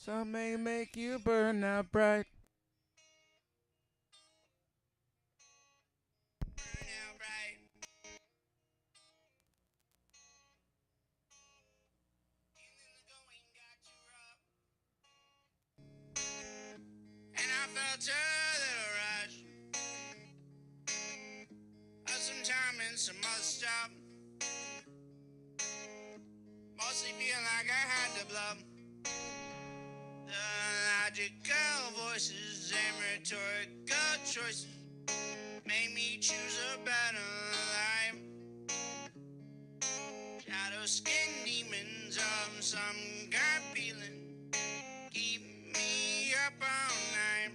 Some may make you burn out bright. And I felt a little rush of some time and some other stuff. Mostly feel like I had to bluff. The logical voices and rhetorical choices made me choose a better life. Shadow skin demons of some kind feeling keep me up all night.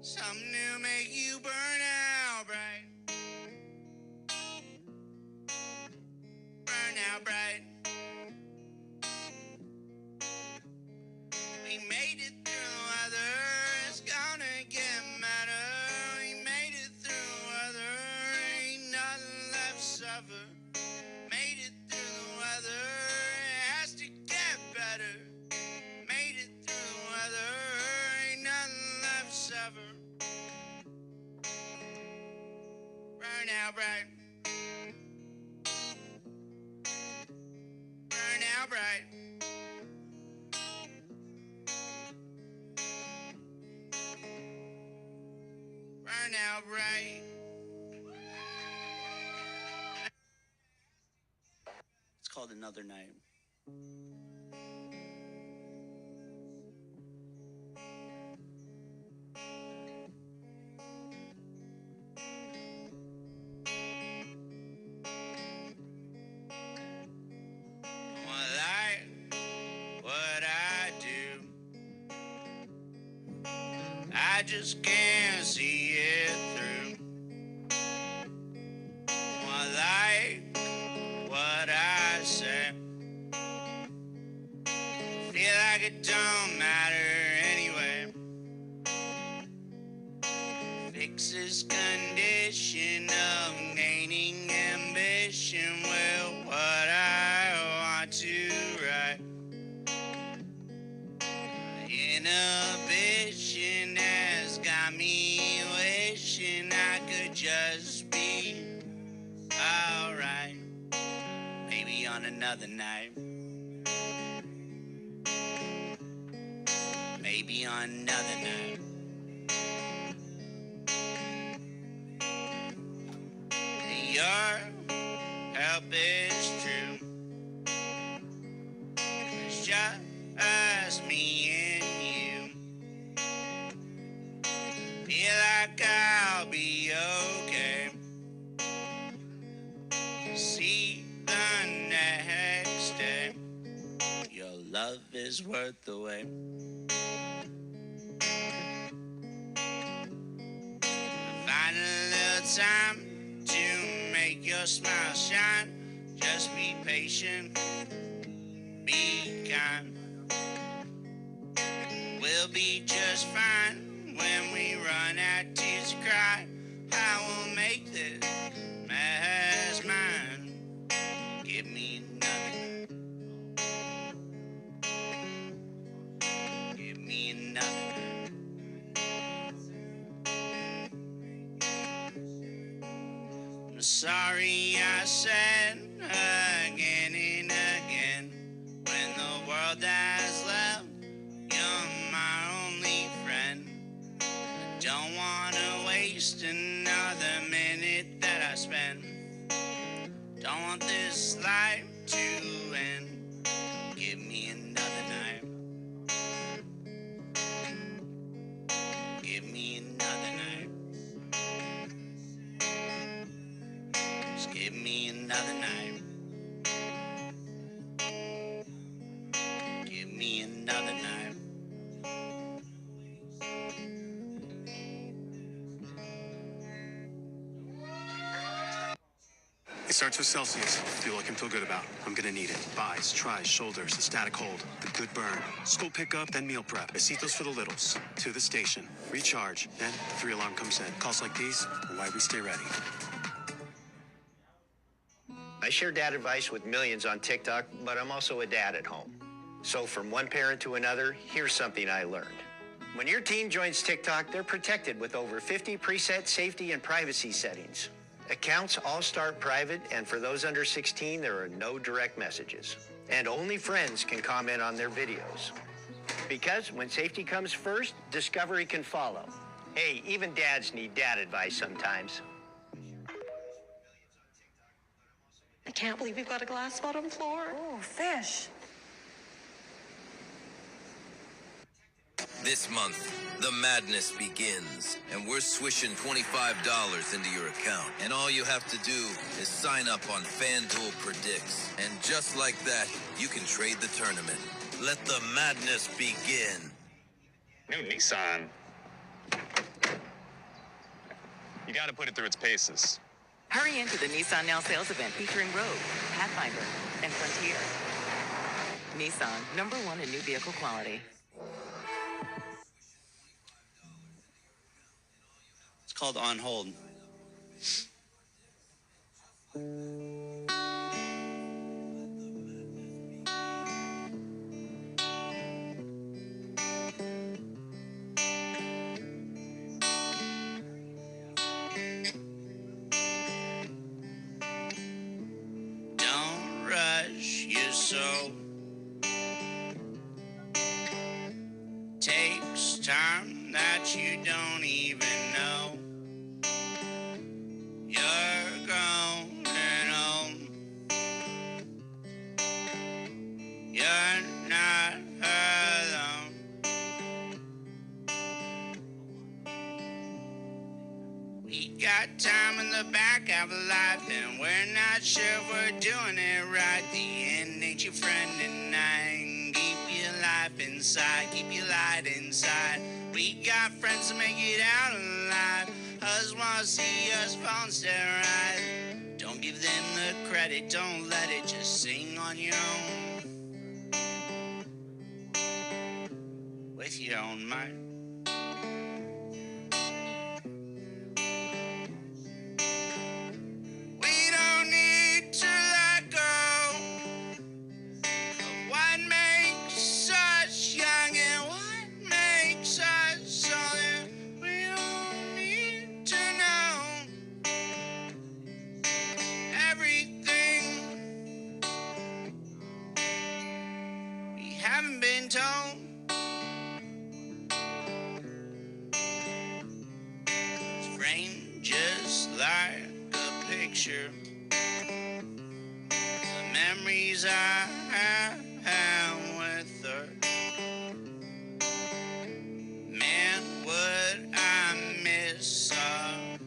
Something to make you burn out bright. Burn out bright. We made it through weather, it's gonna get better. We made it through weather, ain't nothing left to suffer. Made it through the weather, it has to get better. Made it through the weather, ain't nothing left to suffer. Burn out bright. Burn out bright. Burn out bright. It's called Another Night. What I do, I just can't see it through. I like what I say. Feel like it don't matter anyway. Fix this condition of gaining ambition. Well, what I want to write. Inhibition has got me wishing I could just be alright. Maybe on another night. Maybe on another night. Your help is true. It's just me and you. Feel like I'll be okay. See the next day. Your love is worth the wait. Find a little time to make your smile shine. Just be patient, be kind. We'll be just fine when we run out tears to cry. I will make this mess mine. Give me another. Give me another. I'm sorry I said again and again, when the world has left, you're my only friend. I don't wanna waste another minute that I spend. Don't want this life to end. Give me another night. Give me another night. Just give me another night. Give me another night. It starts with Celsius. Feel like and feel good about. I'm gonna need it. Buys, tries, shoulders, a static hold, the good burn. School pickup, then meal prep. Besitos for the littles. To the station. Recharge. Then the 3-alarm comes in. Calls like these are why we stay ready. I share dad advice with millions on TikTok, but I'm also a dad at home. So from one parent to another, here's something I learned. When your teen joins TikTok, they're protected with over 50 preset safety and privacy settings. Accounts all start private, and for those under 16, there are no direct messages. And only friends can comment on their videos. Because when safety comes first, discovery can follow. Hey, even dads need dad advice sometimes. I can't believe you've got a glass bottom floor. Oh, fish. This month, the madness begins, and we're swishing $25 into your account. And all you have to do is sign up on FanDuel Predicts. And just like that, you can trade the tournament. Let the madness begin. New Nissan. You gotta put it through its paces. Hurry into the Nissan Now sales event featuring Rogue, Pathfinder, and Frontier. Nissan, #1 in new vehicle quality. It's called On Hold. Don't rush your soul. Takes time that you don't even know. You're growing old. You're not alone. We got time in the back of life, and we're not sure if we're doing it right. The end ain't your friend tonight. Keep your life inside, keep your light inside. We got friends to make it out alive. Others wanna see us fall and stare right. Don't give them the credit, don't let it just sing on your own. With your own mind. We don't need to let go of what makes us young and what makes us solid. We don't need to know everything we haven't been told. It's framed just like a picture. The memories I have with her. Man, would I miss her.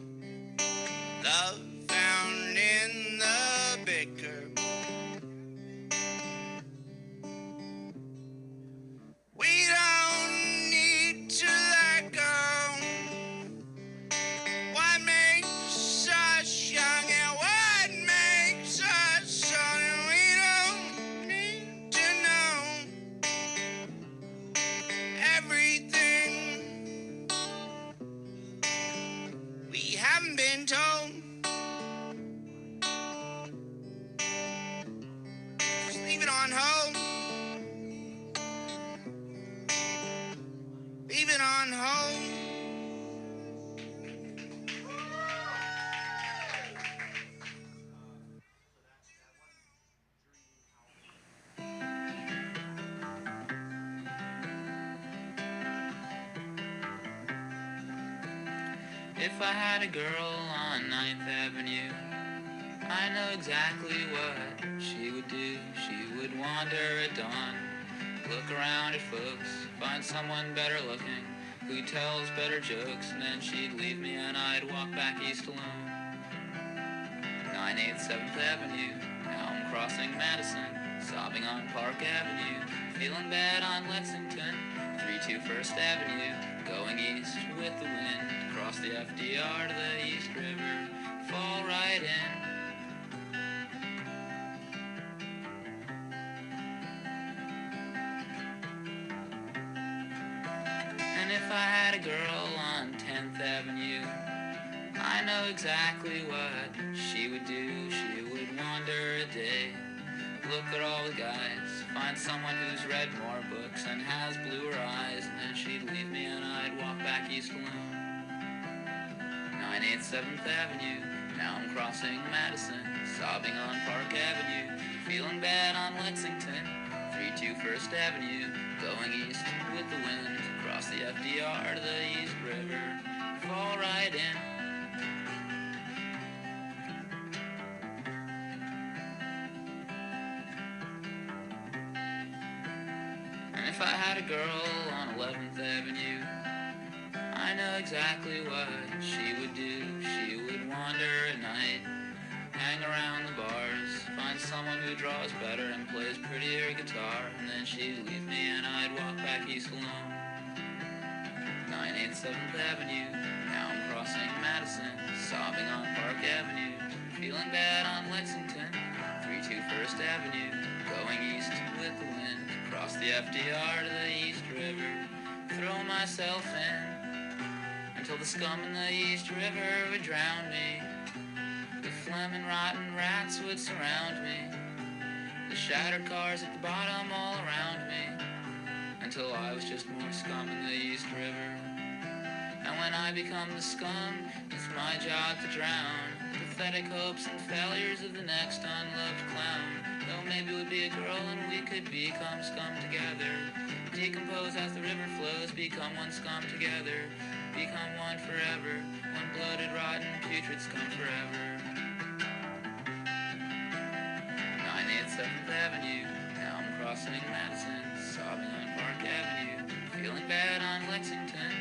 Love found in the bicker. We don't need to let go. What makes us young and what makes us solid? We don't need to know everything we haven't been told. Just leave it on hold. Leave it on hold. If I had a girl on 9th Avenue, I know exactly what she would do. She would wander at dawn, look around at folks, find someone better looking, who tells better jokes, and then she'd leave me and I'd walk back east alone. 9/8 7th Avenue, now I'm crossing Madison, sobbing on Park Avenue, feeling bad on Lexington, 3-2 First Avenue, going east with the wind, cross the FDR to the East River, fall right in. And if I had a girl on 10th Avenue, I I know exactly what she would do. She would wander a day, look at all the guys, find someone who's read more books and has bluer eyes, and then she'd leave me and I'd walk back east alone. 987th Avenue, now I'm crossing Madison, sobbing on Park Avenue, feeling bad on Lexington. 32 First Avenue, going east with the wind, across the FDR to the East River, fall right in. And if I had a girl on 11th Avenue, I know exactly what she would do. She would wander at night, hang around the bars, find someone who draws better and plays prettier guitar, and then she'd leave me and I'd walk back east alone. 987th Avenue, now I'm crossing Madison, sobbing on Park Avenue, feeling bad on Lexington. 32 First Avenue, going east with the wind, across the FDR to the East River, throw myself in until the scum in the East River would drown me. The phlegm and rotten rats would surround me, the shattered cars at the bottom all around me, until I was just more scum in the East River. And when I become the scum, it's my job to drown the pathetic hopes and failures of the next unloved clown. Though maybe we'd be a girl and we could become scum together, decompose as the river flows, become one scum together, become one forever, one bloated, rotten, putrid scum forever. 987th Avenue, now I'm crossing Madison, sobbing on Park Avenue, feeling bad on Lexington.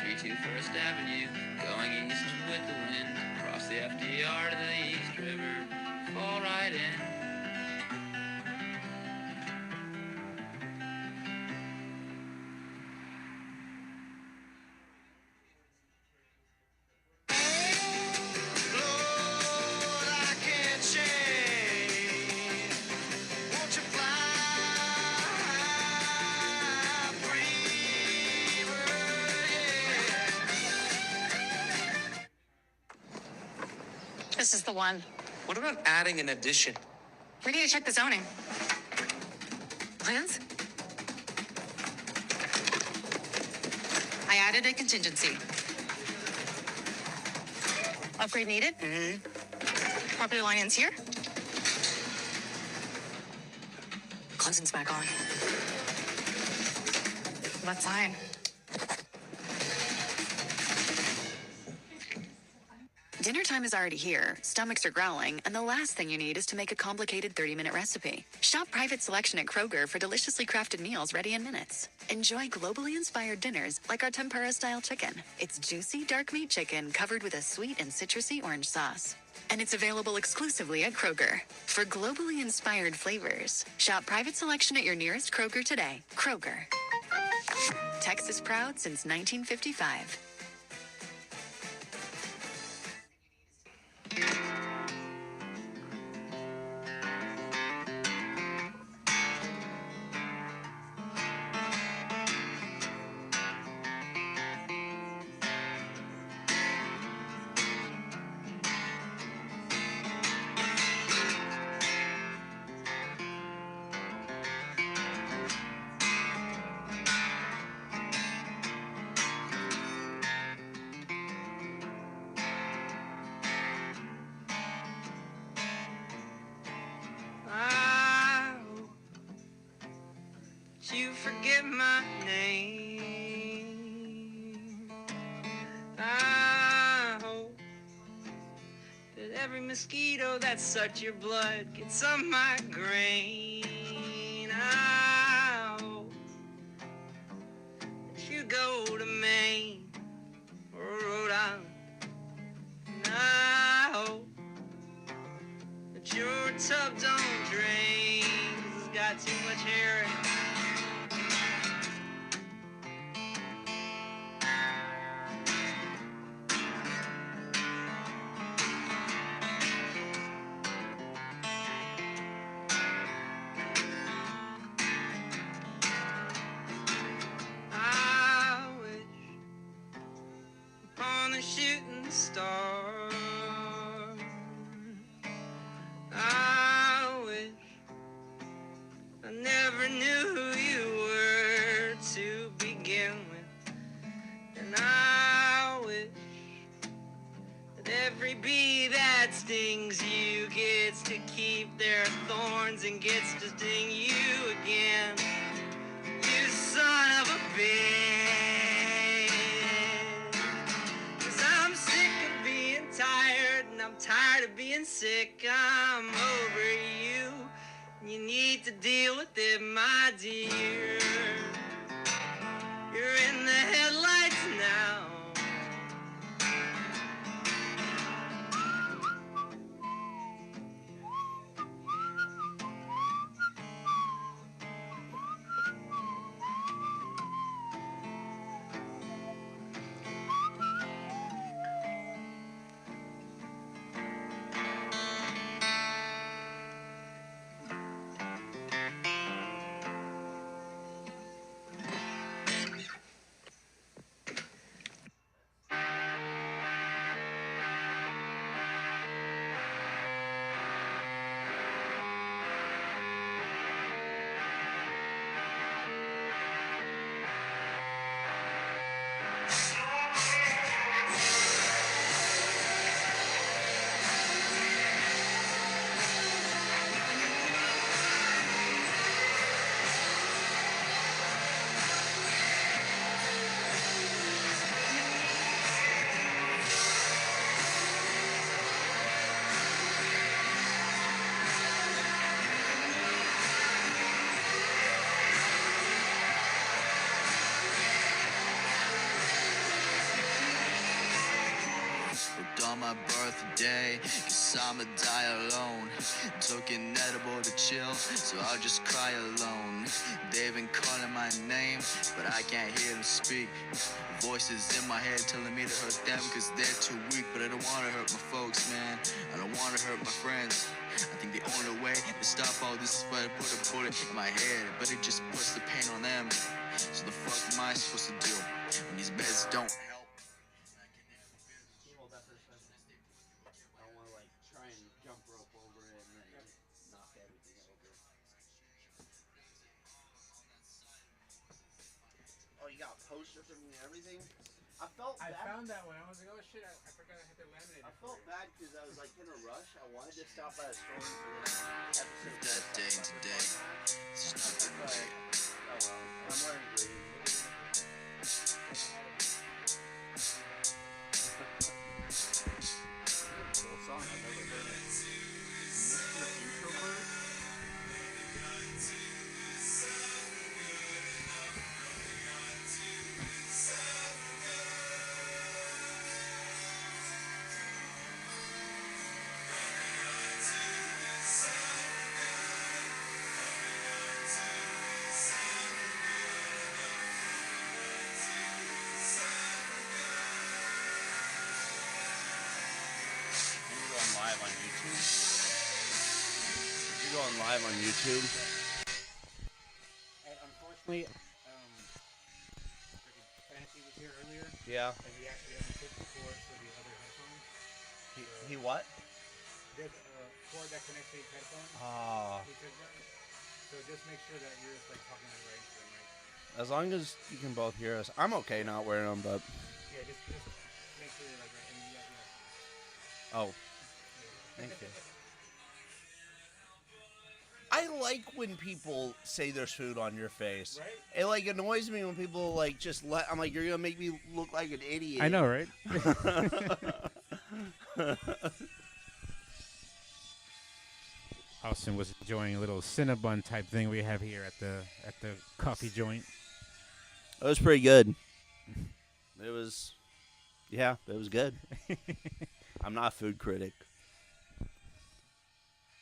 32 First Avenue, going east with the wind, across the FDR to the East River, fall right in. This is the one. What about adding an addition? We need to check the zoning. Plans? I added a contingency. Upgrade needed? Mm-hmm. Property line ends here. Clemson's back on. Let's sign. Dinner time is already here, stomachs are growling, and the last thing you need is to make a complicated 30-minute recipe. Shop Private Selection at Kroger for deliciously crafted meals ready in minutes. Enjoy globally inspired dinners like our tempura-style chicken. It's juicy, dark meat chicken covered with a sweet and citrusy orange sauce. And it's available exclusively at Kroger. For globally inspired flavors, shop Private Selection at your nearest Kroger today. Kroger. Texas proud since 1955. You forget my name. I hope that every mosquito that sucked your blood gets some migraine. I hope that you go to Maine or Rhode Island. And I hope that your tub don't drain 'cause it's got too much hair in it. The shooting star never knew who you were to begin with. And I wish that every bee that stings you gets to keep their thorns and gets to sting you again. You son of a bitch. 'Cause I'm sick of being tired and I'm tired of being sick. I'm over you. You need to deal with it, my dear. You're in the headlights now. On my birthday, 'cause I'ma die alone. Took an edible to chill, so I'll just cry alone. They've been calling my name, but I can't hear them speak. Voices in my head telling me to hurt them 'cause they're too weak. But I don't wanna hurt my folks, man. I don't wanna hurt my friends. I think the only way to stop all this is if I put a bullet in my head, but it just puts the pain on them. So the fuck am I supposed to do when these meds don't help? Oh, you got posters and everything? I found that one. I was like, oh shit, I forgot I had to laminate it. I felt bad because I was like in a rush. I wanted to stop by a store for this episode. That day today, it's just not good way. Oh well, I'm wearing green. Cool song. I've never heard it. Mr. Introvert? You're going live on YouTube? And unfortunately, Fancy was here earlier. Yeah. And he actually has to take the cord for the other headphones. He what? There's a cord that connects to each headphone. Ah. He took that. So just make sure that you're just like talking to the right to the mic. As long as you can both hear us. I'm okay not wearing them, but... Yeah, just make sure you're like right. And yeah. Oh. Thank you. I like when people say there's food on your face. Right? It like annoys me when people like just let. I'm like, you're gonna make me look like an idiot. I know, right? Austin was enjoying a little Cinnabon type thing we have here at the coffee joint. It was pretty good. It was, yeah, it was good. I'm not a food critic.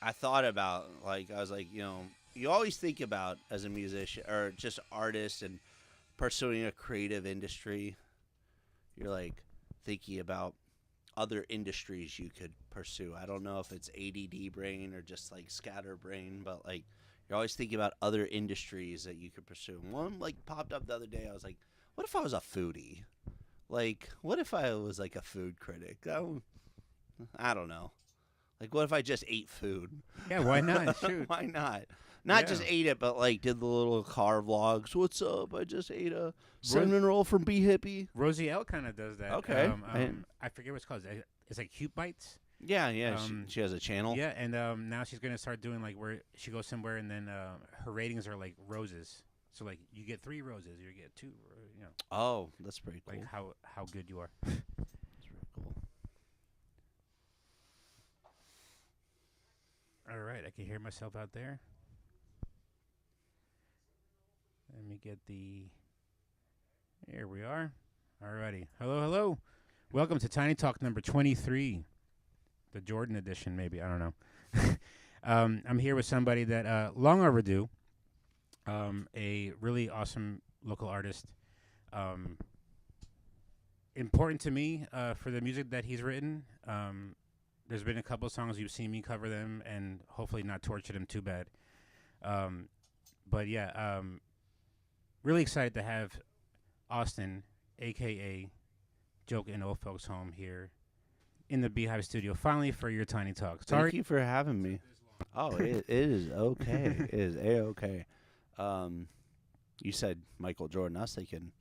I thought about, like, I was like, you know, you always think about as a musician or just artist and pursuing a creative industry, you're like thinking about other industries you could pursue. I don't know if it's ADD brain or just like scatter brain, but like you're always thinking about other industries that you could pursue. And one like popped up the other day. I was like, what if I was a foodie? Like, what if I was like a food critic? I don't know. Like, what if I just ate food? Yeah, why not? Shoot. Why not? Not just ate it, but like did the little car vlogs. What's up? I just ate a cinnamon roll from B Hippie. Rosie L kind of does that. Okay. I forget what it's called. It's like Cute Bites. Yeah. She has a channel. Yeah, and now she's gonna start doing like where she goes somewhere and then her ratings are like roses. So like you get 3 roses, you get 2. You know. Oh, that's pretty cool. Like how good you are. That's really cool. All right, I can hear myself out there. Let me get the. Here we are. Alrighty. Hello. Welcome to Tiny Talk number 23, the Jordan edition, maybe. I don't know. I'm here with somebody that long overdue. A really awesome local artist. Important to me for the music that he's written. There's been a couple of songs you've seen me cover them, and hopefully not torture them too bad. But yeah, really excited to have Austin, a.k.a. Joke in Old Folks Home, here in the Beehive Studio, finally for your Tiny Talk. Sorry. Thank you for having me. Oh, it is okay. It is A-okay. You said Michael Jordan. I was thinking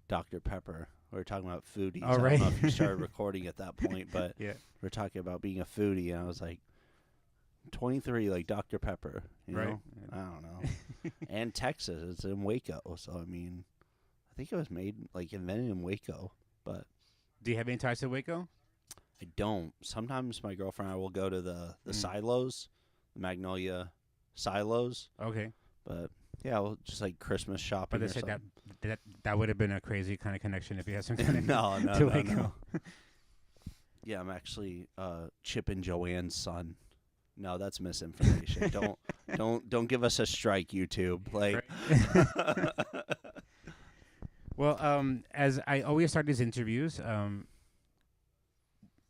Dr. Pepper. We were talking about foodies. Oh, I right. don't know if you started recording at that point, but yeah. we're talking about being a foodie, and I was like, 23, like Dr. Pepper. You Right. know? I don't know. And Texas. It's in Waco. So, I mean, I think it was made, like, invented in Waco, but. Do you have any ties to Waco? I don't. Sometimes my girlfriend and I will go to the silos, the Magnolia silos. Okay. But yeah, we'll just like Christmas shopping. But they said that would have been a crazy kind of connection if you had some kind of no, to Waco. No. Yeah, I'm actually Chip and Joanne's son. No, that's misinformation. don't give us a strike, YouTube. Like. Right. Well, as I always start these interviews,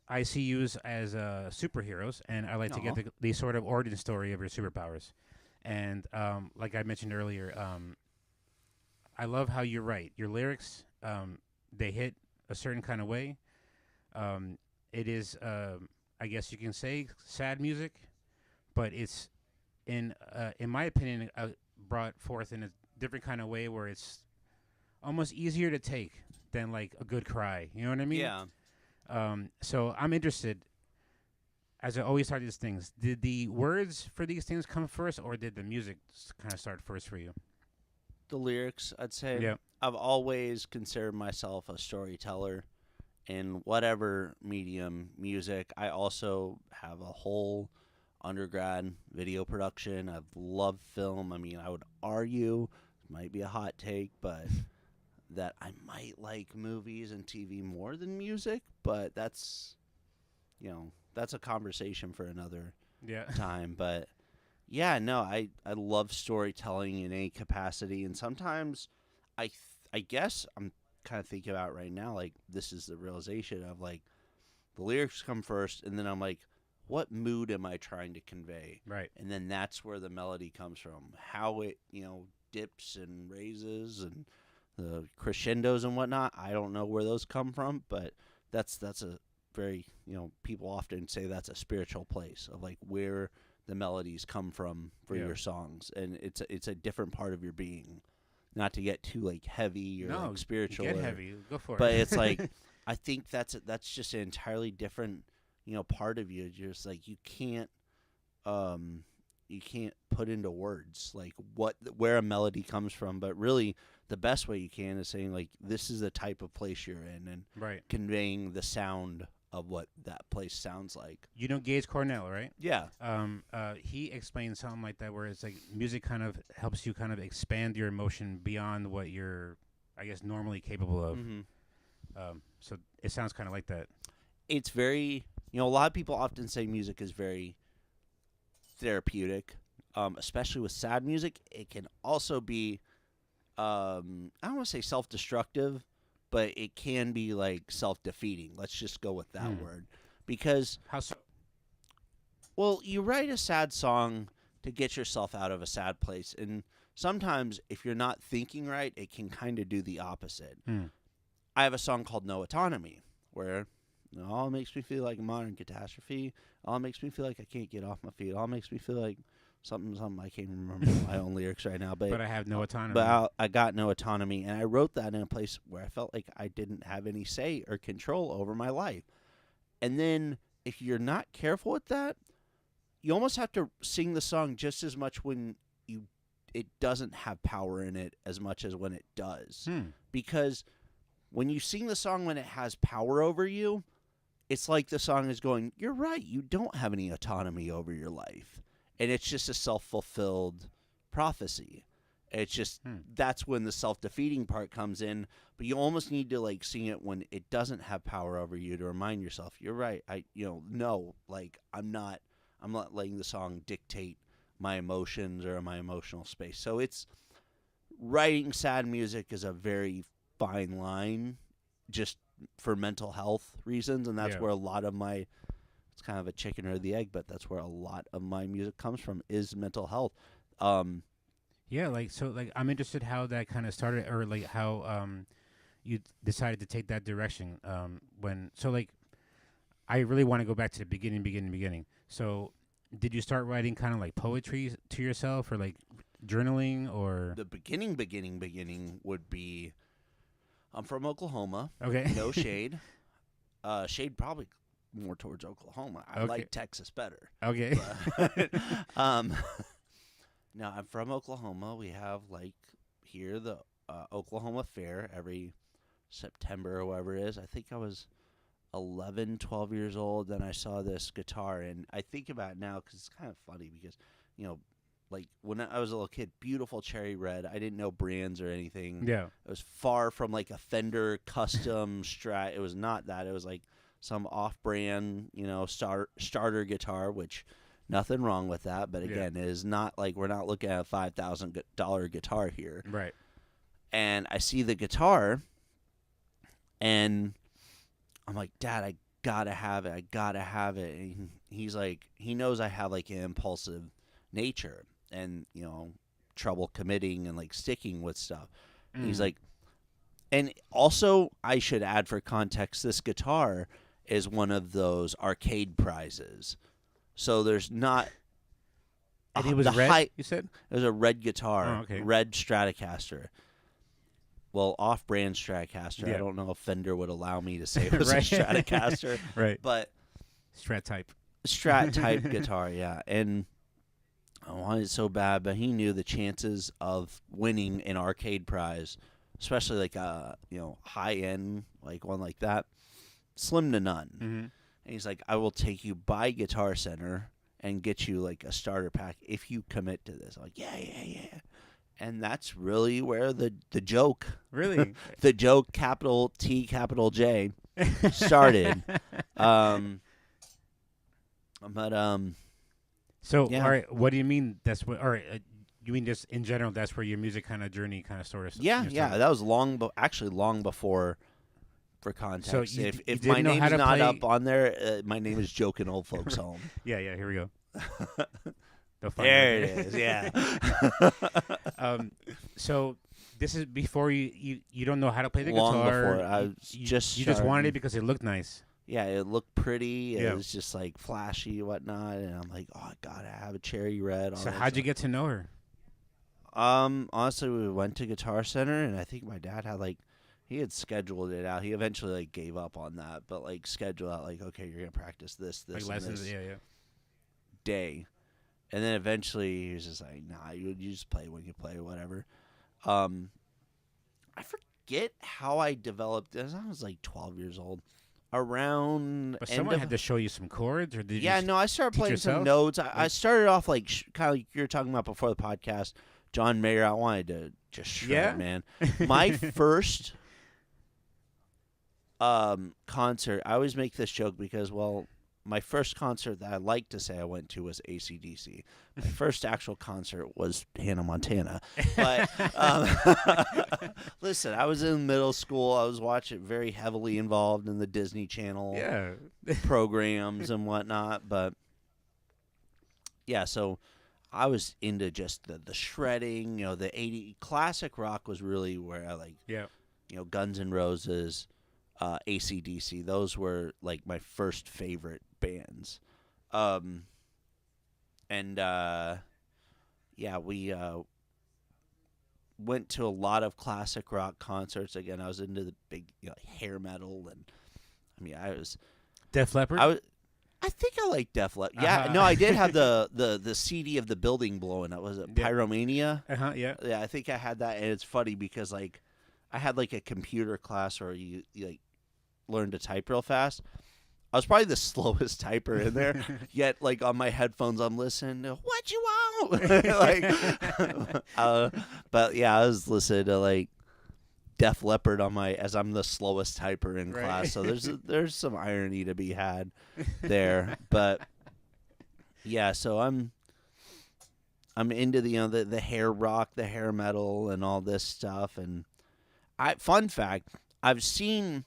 I see you as superheroes, and I like to get the sort of origin story of your superpowers. And like I mentioned earlier, I love how you write. Your lyrics, they hit a certain kind of way. It is, I guess you can say, sad music, but it's, in my opinion, brought forth in a different kind of way where it's almost easier to take than like a good cry. You know what I mean? Yeah. So I'm interested, as I always start these things, did the words for these things come first, or did the music kind of start first for you? The lyrics, I'd say. Yeah. I've always considered myself a storyteller in whatever medium, music. I also have a whole undergrad video production. I've loved film. I mean, I would argue, might be a hot take, but that I might like movies and TV more than music, but that's a conversation for another time. But yeah, no, I love storytelling in any capacity, and sometimes I guess I'm kind of thinking about right now, like, this is the realization of, like, the lyrics come first, and then I'm like, what mood am I trying to convey? Right. And then that's where the melody comes from. How it, dips and raises and the crescendos and whatnot. I don't know where those come from, but that's a very, people often say that's a spiritual place of, like, where the melodies come from for your songs. And it's a different part of your being. Not to get too, like, heavy or like spiritual. Get heavy. Go for it. But it's like, I think that's just an entirely different, part of you. Just like, you can't put into words like where a melody comes from, but really the best way you can is saying, like, this is the type of place you're in, and conveying the sound of what that place sounds like. You know Gage Cornell, right? Yeah. He explained something like that, where it's like music kind of helps you kind of expand your emotion beyond what you're, I guess, normally capable of. Mm-hmm. So it sounds kind of like that. It's very, a lot of people often say music is very therapeutic, especially with sad music. It can also be, I don't want to say self-destructive, but it can be like self-defeating. Let's just go with that word. Because how so? Well, you write a sad song to get yourself out of a sad place, and sometimes if you're not thinking right, it can kind of do the opposite. I have a song called No Autonomy, where all it makes me feel like a modern catastrophe. All it makes me feel like I can't get off my feet. All it makes me feel like something. I can't even remember my own lyrics right now. But I have no autonomy. But I got no autonomy, and I wrote that in a place where I felt like I didn't have any say or control over my life. And then if you're not careful with that, you almost have to sing the song just as much when it doesn't have power in it as much as when it does. Because when you sing the song when it has power over you, it's like the song is going, you're right, you don't have any autonomy over your life. And it's just a self-fulfilled prophecy. It's just that's when the self-defeating part comes in, but you almost need to like sing it when it doesn't have power over you to remind yourself, you're right. I'm not letting the song dictate my emotions or my emotional space. So it's writing sad music is a very fine line just for mental health reasons, and that's where a lot of my it's kind of a chicken or the egg, but that's where a lot of my music comes from is mental health. I'm interested how that kind of started, or like how you decided to take that direction I really want to go back to the beginning. So did you start writing kind of like poetry to yourself or like journaling or? The beginning would be, I'm from Oklahoma. Okay. No shade. Shade probably more towards Oklahoma. I like Texas better. Okay. But, no, I'm from Oklahoma. We have like here the Oklahoma Fair every September or whatever it is. I think I was 11, 12 years old. Then I saw this guitar, and I think about it now because it's kind of funny because, like when I was a little kid, beautiful cherry red. I didn't know brands or anything. Yeah. It was far from like a Fender custom Strat. It was not that. It was like some off-brand, starter guitar, which nothing wrong with that. But again, it is not like we're not looking at a $5,000 guitar here. Right. And I see the guitar, and I'm like, Dad, I gotta have it. And he's like, he knows I have like an impulsive nature and, trouble committing and like sticking with stuff. He's like, and also I should add for context, this guitar is one of those arcade prizes. So there's not. And it was red, you said? It was a red guitar, Oh, okay. red Stratocaster. Well, off-brand Stratocaster. Yeah. I don't know if Fender would allow me to say it was a Right. Stratocaster. Right. But Strat type guitar, yeah. And I wanted it so bad, but he knew the chances of winning an arcade prize, especially like a high-end like one like that, slim to none. Mm-hmm. And he's like, I will take you by Guitar Center and get you like a starter pack if you commit to this. I'm like, yeah. And that's really where the joke, Really? the joke, capital T, capital J, started. So, yeah. all right, what do you mean? That's what? All right, you mean just in general? That's where your music kind of journey, kind of sort of. Yeah. That was long before. For context, So you if didn't my know how name's to not play- up on there, my name is Joking Old Folks Home. Yeah. Here we go. They'll find There it. it is. Yeah. So this is before you don't know how to play the Long guitar. before. I was you just just wanted starting. it because it looked nice. Yeah, it looked pretty. Yeah. It was just like flashy, whatnot, and I'm like, oh, I gotta have a cherry red. all So that how'd you stuff. get to know her? Honestly, we went to Guitar Center, and I think my dad had he had scheduled it out. He eventually gave up on that, but scheduled out okay, you're gonna practice this, Like and lessons? this Yeah. day, and then eventually he was just like, nah, you just play when you play or whatever. I forget how I developed this. I was 12 years old. Around But end someone of- had to show you some chords, or did you? Yeah, just no, I started teach playing some yourself? notes. I started off kind of like you were talking about before the podcast. John Mayer, I wanted to just shred, Yeah? man. My first concert, I always make this joke because, my first concert that I like to say I went to was AC/DC. My first actual concert was Hannah Montana. But listen, I was in middle school. I was very heavily involved in the Disney Channel Yeah. programs and whatnot. But yeah, so I was into just the shredding. The 80 classic rock was really where I Yeah. Guns N' Roses, AC/DC. Those were my first favorite bands. And yeah, we went to a lot of classic rock concerts. Again, I was into the big hair metal, and I mean, Def Leppard. I think I like Def Leppard. Yeah, no, I did have the CD of the building blowing up. Was it Pyromania? Yeah. Yeah, I think I had that, and it's funny because like I had like a computer class where you like learn to type real fast. I was probably the slowest typer in there. Yet, like on my headphones, I'm listening to "What You Want." But yeah, I was listening to like Def Leppard as I'm the slowest typer in class. So there's some irony to be had there. But yeah, so I'm into the hair rock, the hair metal, and all this stuff. And fun fact, I've seen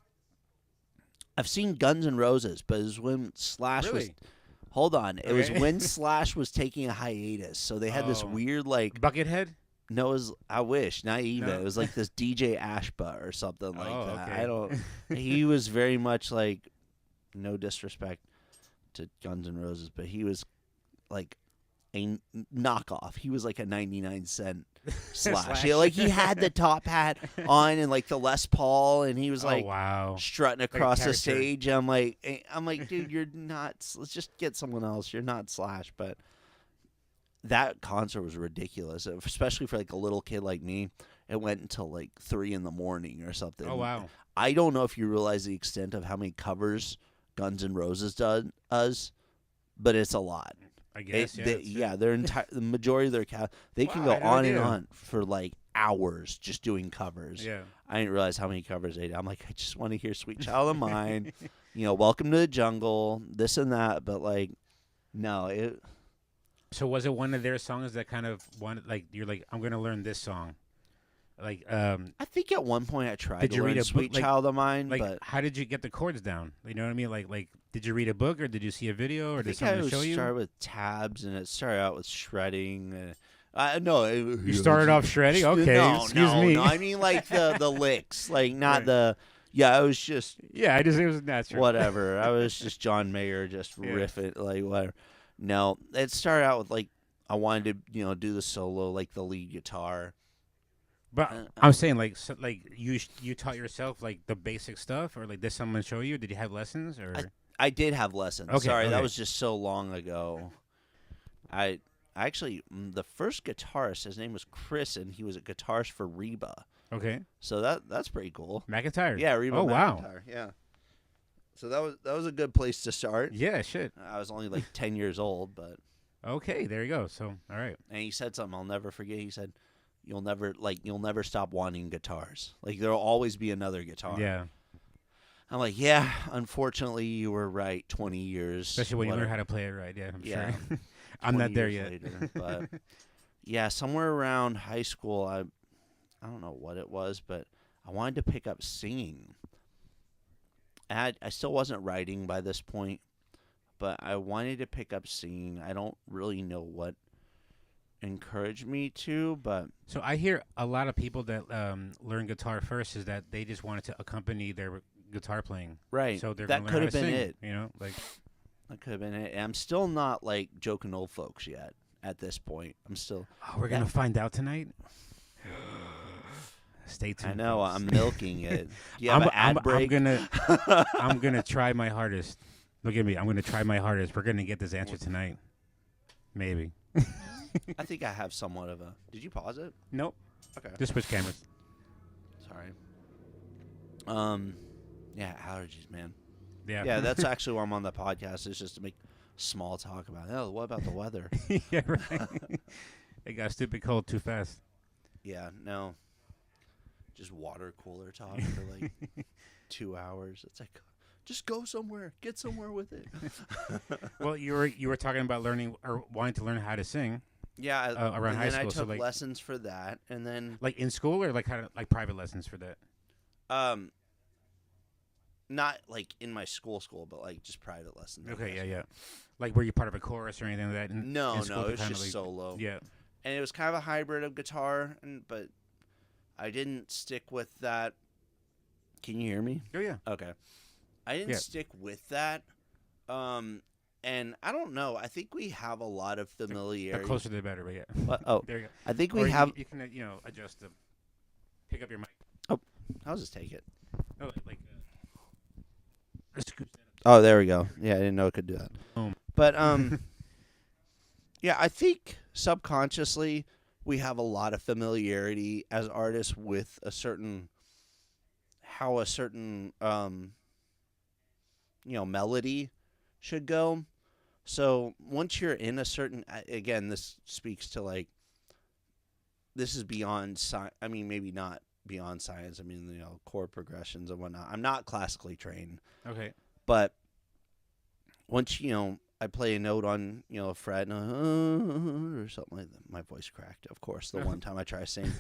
Guns N' Roses, but it was when Slash was. Hold on, it was when Slash was taking a hiatus, so they had this weird like Buckethead. No, it was, I wish, not even. No. It was like this DJ Ashba or something like that. Okay. I don't. He was very much like, no disrespect to Guns N' Roses, but he was like a knockoff. He was like a 99-cent Slash. Yeah, like he had the top hat on and like the Les Paul, and he was like strutting across the stage. I'm like, dude, you're not. Let's just get someone else. You're not Slash, but. That concert was ridiculous, especially for like a little kid like me. It went until like 3 a.m. or something. Oh wow! I don't know if you realize the extent of how many covers Guns N' Roses does, but it's a lot. I guess. The majority of their they can go on and on for like hours just doing covers. Yeah, I didn't realize how many covers they did. I'm like, I just want to hear "Sweet Child of Mine," "Welcome to the Jungle," this and that. But like, no, it. So was it one of their songs that kind of wanted, like, you're like, I'm going to learn this song? Like, I think at one point I tried to learn "Sweet Child of Mine," but how did you get the chords down? You know what I mean? Like, did you read a book or did you see a video or did someone show you? I started with tabs and it started out with shredding. No, you started off shredding. Okay, excuse me. No, I mean like the licks, like not the. Yeah, I was just. Yeah, it was natural. Whatever. I was just John Mayer, just riffing like whatever. No, it started out with like I wanted to do the solo, like the lead guitar. But I'm saying like you taught yourself like the basic stuff, or like did someone show you? Did you have lessons or? I did have lessons. Okay, Sorry, that was just so long ago. I actually the first guitarist, his name was Chris, and he was a guitarist for Reba. Okay. So that's pretty cool. McIntyre. Yeah, Reba. Oh McIntyre. wow. Yeah. So that was a good place to start. Yeah, shit. I was only like 10 years old, but. Okay, there you go. So all right. And he said something I'll never forget. He said, "You'll never stop wanting guitars. Like there'll always be another guitar." Yeah. I'm like, yeah. Unfortunately, you were right. 20 years, especially when you learn how to play it right. Yeah, I'm yeah. sure. I'm not there yet. Later, but yeah, somewhere around high school, I don't know what it was, but I wanted to pick up singing. I still wasn't writing by this point, but I wanted to pick up singing. I don't really know what encouraged me to, but so I hear a lot of people that learn guitar first is that they just wanted to accompany their guitar playing. Right. So they're that could have been sing, it. Like that could have been it. And I'm still not like joking old folks yet. At this point, I'm still. Oh, we're gonna find out tonight. Stay tuned. I know. Folks. I'm milking it. Do you have an ad break? I'm gonna try my hardest. Look at me. I'm gonna try my hardest. We're gonna get this answer tonight. Maybe. I think I have somewhat of a. Did you pause it? Nope. Okay. Just switch cameras. Sorry. Yeah, allergies, man. Yeah. Yeah, that's actually why I'm on the podcast. Is just to make small talk about. Oh, what about the weather? Yeah, right. It got stupid cold too fast. Yeah. No. Just water cooler talk for like 2 hours. It's like, just go somewhere, get somewhere with it. Well, you were talking about learning or wanting to learn how to sing. Yeah, around high school. I took so like, lessons for that, and then like in school or like kind of like private lessons for that. Not like in my school, but like just private lessons. Okay, yeah. Like were you part of a chorus or anything like that? No, in school it was just like, solo. Yeah, and it was kind of a hybrid of guitar, but I didn't stick with that. Can you hear me? Oh yeah. Okay. I didn't stick with that. And I don't know. I think we have a lot of The familiarity. closer the better, but yeah. What? Oh, there you go. I think Or we have. You can adjust the pick up your mic. Oh, I'll just take it. Oh, scoot that up. Oh, there we go. Yeah, I didn't know it could do that. Boom. But yeah, I think subconsciously we have a lot of familiarity as artists with a certain melody should go. So once you're in a certain, again, this speaks to like, this is beyond I mean, maybe not beyond science. I mean, chord progressions and whatnot. I'm not classically trained. Okay. But once, I play a note on, a fret or something like that. My voice cracked, of course, the one time I try to sing.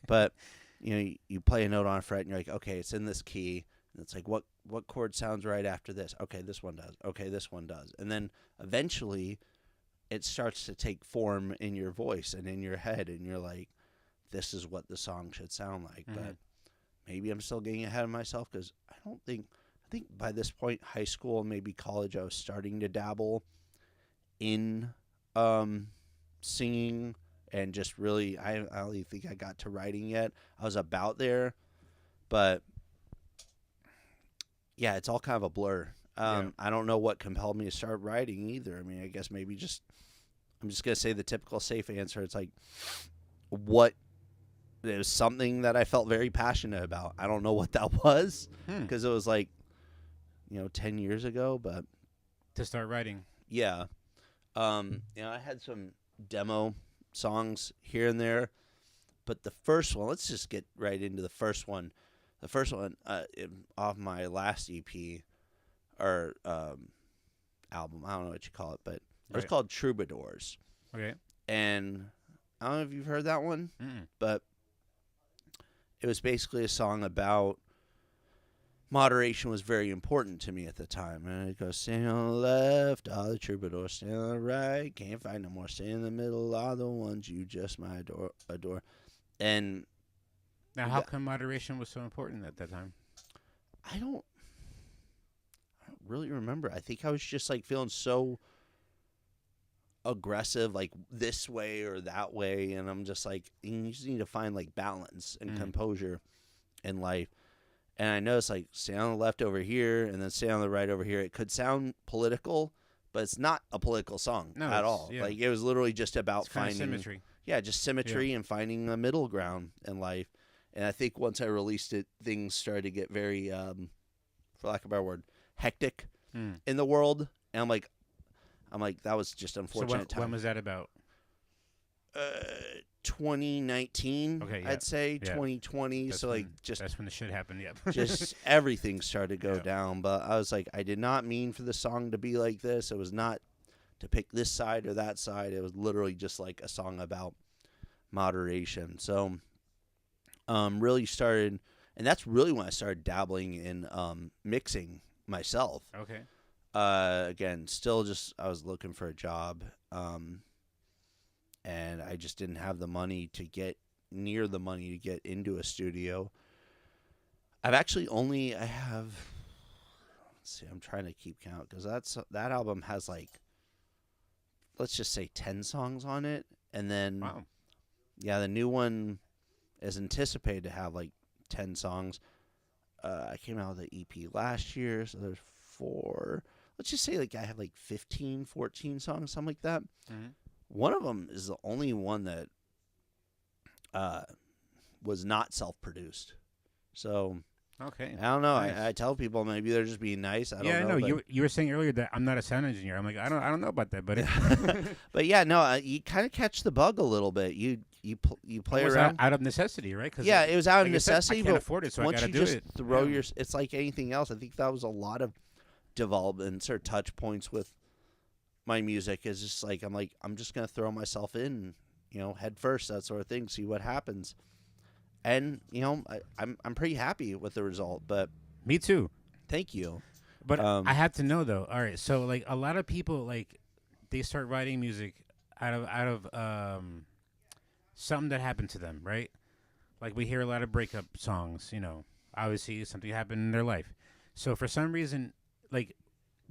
But, you play a note on a fret and you're like, okay, it's in this key. And it's like, what chord sounds right after this? Okay, this one does. Okay, this one does. And then eventually it starts to take form in your voice and in your head. And you're like, this is what the song should sound like. Mm-hmm. But maybe I'm still getting ahead of myself because I think by this point, high school, maybe college, I was starting to dabble in singing and just really, I don't even think I got to writing yet. I was about there, but yeah, it's all kind of a blur. I don't know what compelled me to start writing either. I mean, I guess maybe I'm just going to say the typical safe answer. It's like, it was something that I felt very passionate about. I don't know what that was because it was like, 10 years ago, but to start writing. Yeah. I had some demo songs here and there, but the first one, let's just get right into the first one. The first one off my last EP or album, I don't know what you call it, but it was called Troubadours. Okay. And I don't know if you've heard that one, but it was basically a song about moderation was very important to me at the time. And it goes, stand on the left, all the troubadours stand on the right. Can't find no more. Stay in the middle, all the ones you just might adore. And now, how come moderation was so important at that time? I don't really remember. I think I was just like feeling so aggressive, like this way or that way. And I'm just like, you just need to find like balance and composure in life. And I noticed, like, stay on the left over here and then stay on the right over here. It could sound political, but it's not a political song at all. Yeah. Like, it was literally just about finding symmetry. Yeah, just symmetry and finding a middle ground in life. And I think once I released it, things started to get very, for lack of a better word, hectic in the world. And I'm like, that was just unfortunate. So when was that about? 2019, okay, I'd say 2020. So like that's when the shit happened. Yeah, just everything started to go down. But I was like, I did not mean for the song to be like this. It was not to pick this side or that side. It was literally just like a song about moderation. So, really started, and that's really when I started dabbling in mixing myself. Okay. Again, still just I was looking for a job. And I just didn't have the money to get into a studio. Let's see, I'm trying to keep count because that album has like, let's just say 10 songs on it. And then, the new one is anticipated to have like 10 songs. I came out with an EP last year, so there's 4. Let's just say like I have like 15, 14 songs, something like that. Mm-hmm. One of them is the only one that was not self-produced. So, okay, I don't know. Nice. I tell people maybe they're just being nice. I don't know. Yeah, you were saying earlier that I'm not a sound engineer. I'm like, I don't know about that, but but yeah, no, you kind of catch the bug a little bit. You play around out of necessity, right? It was out of like necessity. I can't but afford it, so once I gotta you do just it. throw it's like anything else. I think that was a lot of developments or touch points with my music. Is just like I'm just gonna throw myself in, head first, that sort of thing, see what happens. And I'm pretty happy with the result. But me too. Thank you. But I have to know though. All right, so like a lot of people like they start writing music out of something that happened to them, right? Like we hear a lot of breakup songs. Obviously something happened in their life. So for some reason, like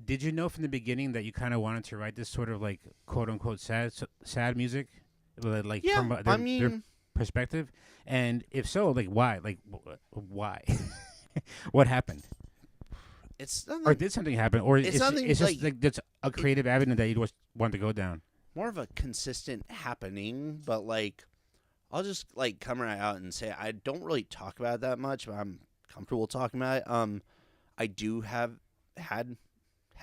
Did you know from the beginning that you kind of wanted to write this sort of like quote unquote sad music, like Yeah, from I their mean, perspective? And if so, like why? Like why? What happened? it's nothing, Or did something happen? Or It's nothing it's just like- like that's a creative avenue that you just want to go down. more of a consistent happening, but like I'll just like come right out and say I don't really talk about it that much, but I'm comfortable talking about it. I do have had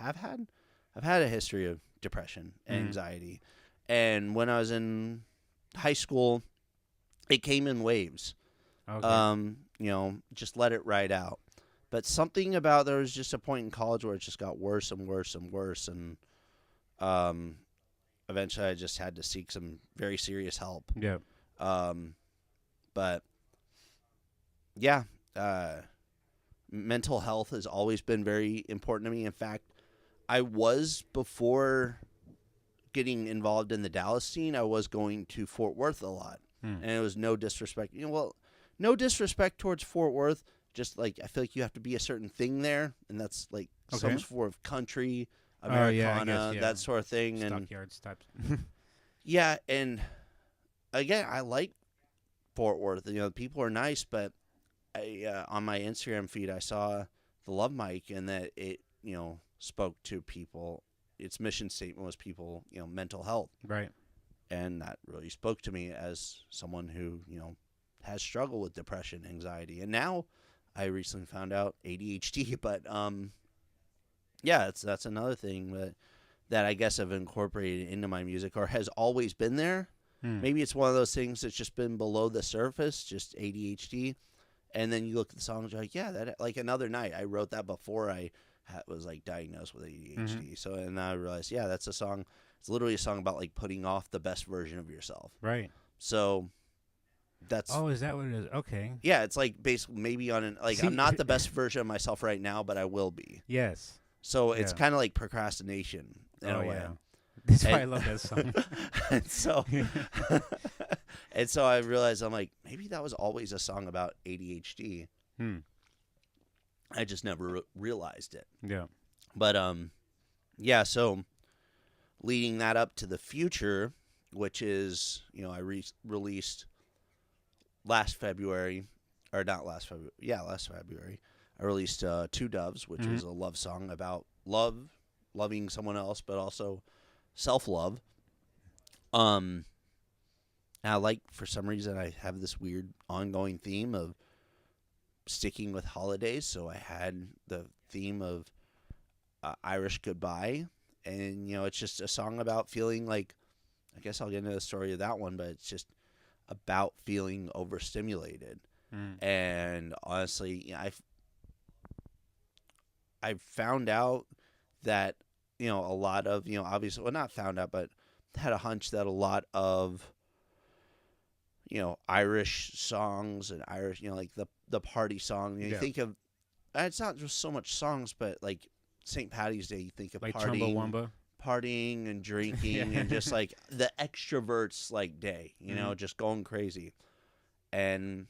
I've had a history of depression and anxiety. And when I was in high school, it came in waves. Okay. Just let it ride out. But something about there was just a point in college where it just got worse and worse and worse, and eventually I just had to seek some very serious help. Yeah. But yeah, mental health has always been very important to me. In fact, I was, before getting involved in the Dallas scene, I was going to Fort Worth a lot. And it was no disrespect. No disrespect towards Fort Worth. Just like I feel like you have to be a certain thing there, and that's like some sort of country, Americana, that sort of thing. Stockyards types. Yeah, and again, I like Fort Worth. The people are nice, but I on my Instagram feed I saw the Love Mic, and that it spoke to people. Its mission statement was people mental health, Right. and that really spoke to me as someone who has struggled with depression, anxiety, and now I recently found out ADHD. But yeah, that's another thing that I guess I've incorporated into my music, or has always been there. Maybe it's one of those things that's just been below the surface, just ADHD. And then you look at the songs, you're like, yeah, that like Another Night. I wrote that before I was like diagnosed with ADHD. So, and I realized, yeah, that's a song. It's literally a song about like putting off the best version of yourself. Right. So that's. Oh, is that what it is? Okay. Yeah, it's like basically maybe on See, I'm not the best version of myself right now, but I will be. Yes. So it's Yeah. kind of like procrastination in a way. Yeah. That's why I love that song. and so, and so I realized I'm like, maybe that was always a song about ADHD. I just never realized it. Yeah. But yeah. So leading that up to the future, which is I released last February, or not last February. Yeah, last February. I released Two Doves, which is a love song about loving someone else, but also self-love. And I like, for some reason, I have this weird ongoing theme of sticking with holidays. So I had the theme of Irish Goodbye, and it's just a song about feeling like, I guess I'll get into the story of that one, but it's just about feeling overstimulated. And honestly, I found out that a lot of obviously, well, not found out, but had a hunch that a lot of Irish songs and Irish like the party song, you think of, it's not just so much songs, but like St. Patty's Day, you think of Like partying, Chumbawamba. and drinking and just like the extroverts like day, just going crazy. And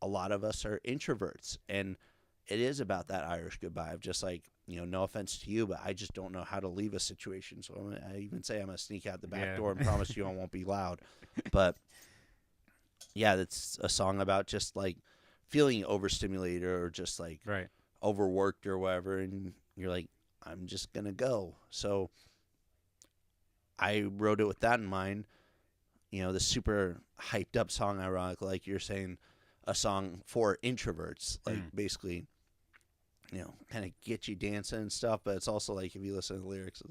a lot of us are introverts, and it is about that Irish goodbye of just like, no offense to you, but I just don't know how to leave a situation. So I even say I'm going to sneak out the back door and promise you I won't be loud. But yeah, that's a song about just like feeling overstimulated or just like overworked or whatever. And you're like, I'm just going to go. So I wrote it with that in mind. The super hyped up song, ironically, like you're saying, a song for introverts, like basically, kind of get you dancing and stuff. But it's also like, if you listen to the lyrics,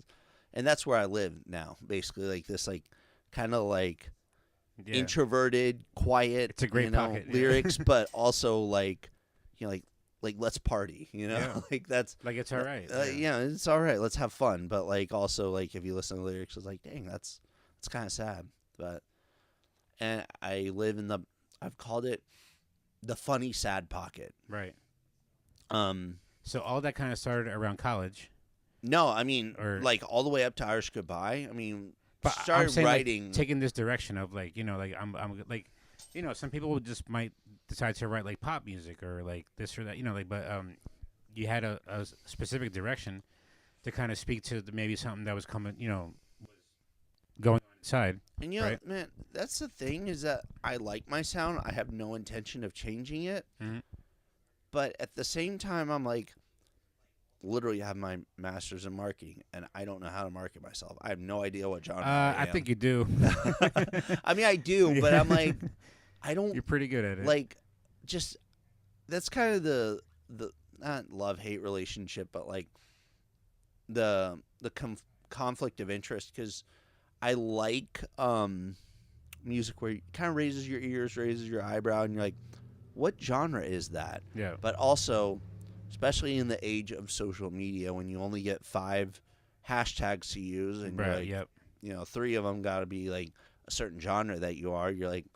and that's where I live now, basically, like this, like kind of like introverted, quiet, it's a great pocket, lyrics, but also like, like let's party, like that's like it's all right. It's all right. Let's have fun. But like also like if you listen to the lyrics, it's like, dang, it's kind of sad. But and I live in I've called it the funny sad pocket. Right. So all that kind of started around college. No, I mean, like all the way up to Irish Goodbye. I mean, but started I'm saying, writing, like, taking this direction of like like I'm like some people would just might decide to write like pop music or like this or that but you had a specific direction, to kind of speak to maybe something that was coming, going on inside. And right? man, that's the thing is that I like my sound. I have no intention of changing it. Mm-hmm. But at the same time, I'm like, literally have my master's in marketing, and I don't know how to market myself. I have no idea what genre I am. think you do. I mean, I do, but I'm like, I don't. You're pretty good at it. Like, just that's kind of the not love-hate relationship, but like the conflict of interest, because I like music where it kind of raises your ears, raises your eyebrow, and you're like, what genre is that? Yeah. But also, especially in the age of social media, when you only get 5 hashtags to use, and right, you're like, 3 of them got to be like a certain genre that you are. You're like,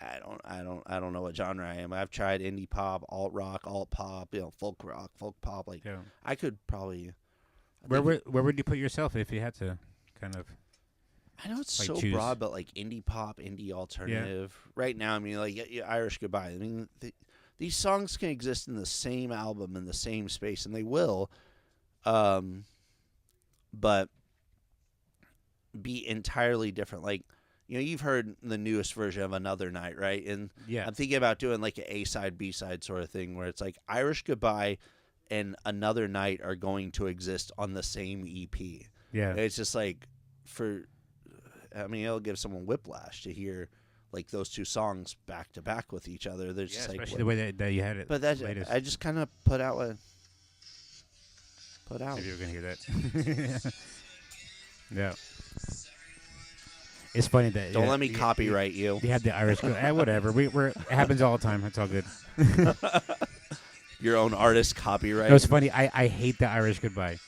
I don't know what genre I am. I've tried indie pop, alt rock, alt pop, folk rock, folk pop. Like, I could probably. Where would you put yourself if you had to, kind of? I know it's like so choose. broad, but like indie pop, indie alternative. Right now, I mean, like Irish Goodbye. I mean, these songs can exist in the same album in the same space, and they will, but be entirely different. Like, you've heard the newest version of Another Night, right? And I'm thinking about doing like an A-side, B-side sort of thing where it's like Irish Goodbye and Another Night are going to exist on the same EP. Yeah. It's just like it'll give someone whiplash to hear like those 2 songs back to back with each other. There's just like especially the way that you had it. But that's I just kind of put out. If you were gonna hear that. Yeah. It's funny that don't let me copyright you. You had the Irish, whatever. It happens all the time. It's all good. Your own artist copyright. It was funny. I hate the Irish Goodbye,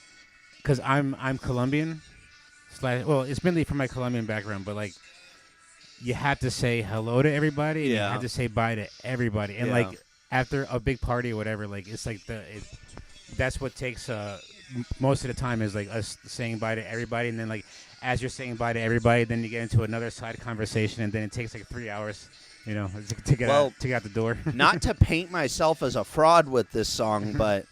because I'm Colombian. Well, it's mainly from my Colombian background, but like, you have to say hello to everybody. And you have to say bye to everybody, and like after a big party or whatever, like it's like that's what takes most of the time is like us saying bye to everybody, and then like as you're saying bye to everybody, then you get into another side conversation, and then it takes like 3 hours, to get out the door. Not to paint myself as a fraud with this song, but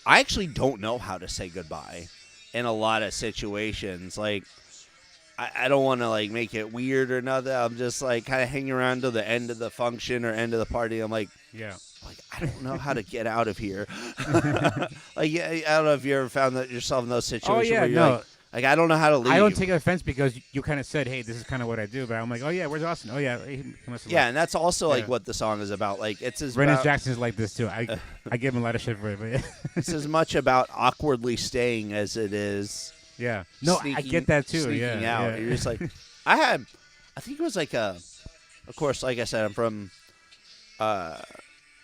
I actually don't know how to say goodbye in a lot of situations. Like, I don't want to like make it weird or nothing. I'm just like kind of hanging around to the end of the function or end of the party. I'm like, I don't know how to get out of here. Like, I don't know if you ever found that yourself in those situations where you're like, I don't know how to leave. I don't take offense because you kind of said, hey, this is kind of what I do. But I'm like, oh, yeah, where's Austin? Oh, yeah. He must have left. And that's also like what the song is about. Like, it's as Brennan Jackson's like this, too. I give him a lot of shit for it. But it's as much about awkwardly staying as it is. Yeah. No, I get that, too. Sneaking out. You're just like, I think it was like of course, like I said, I'm from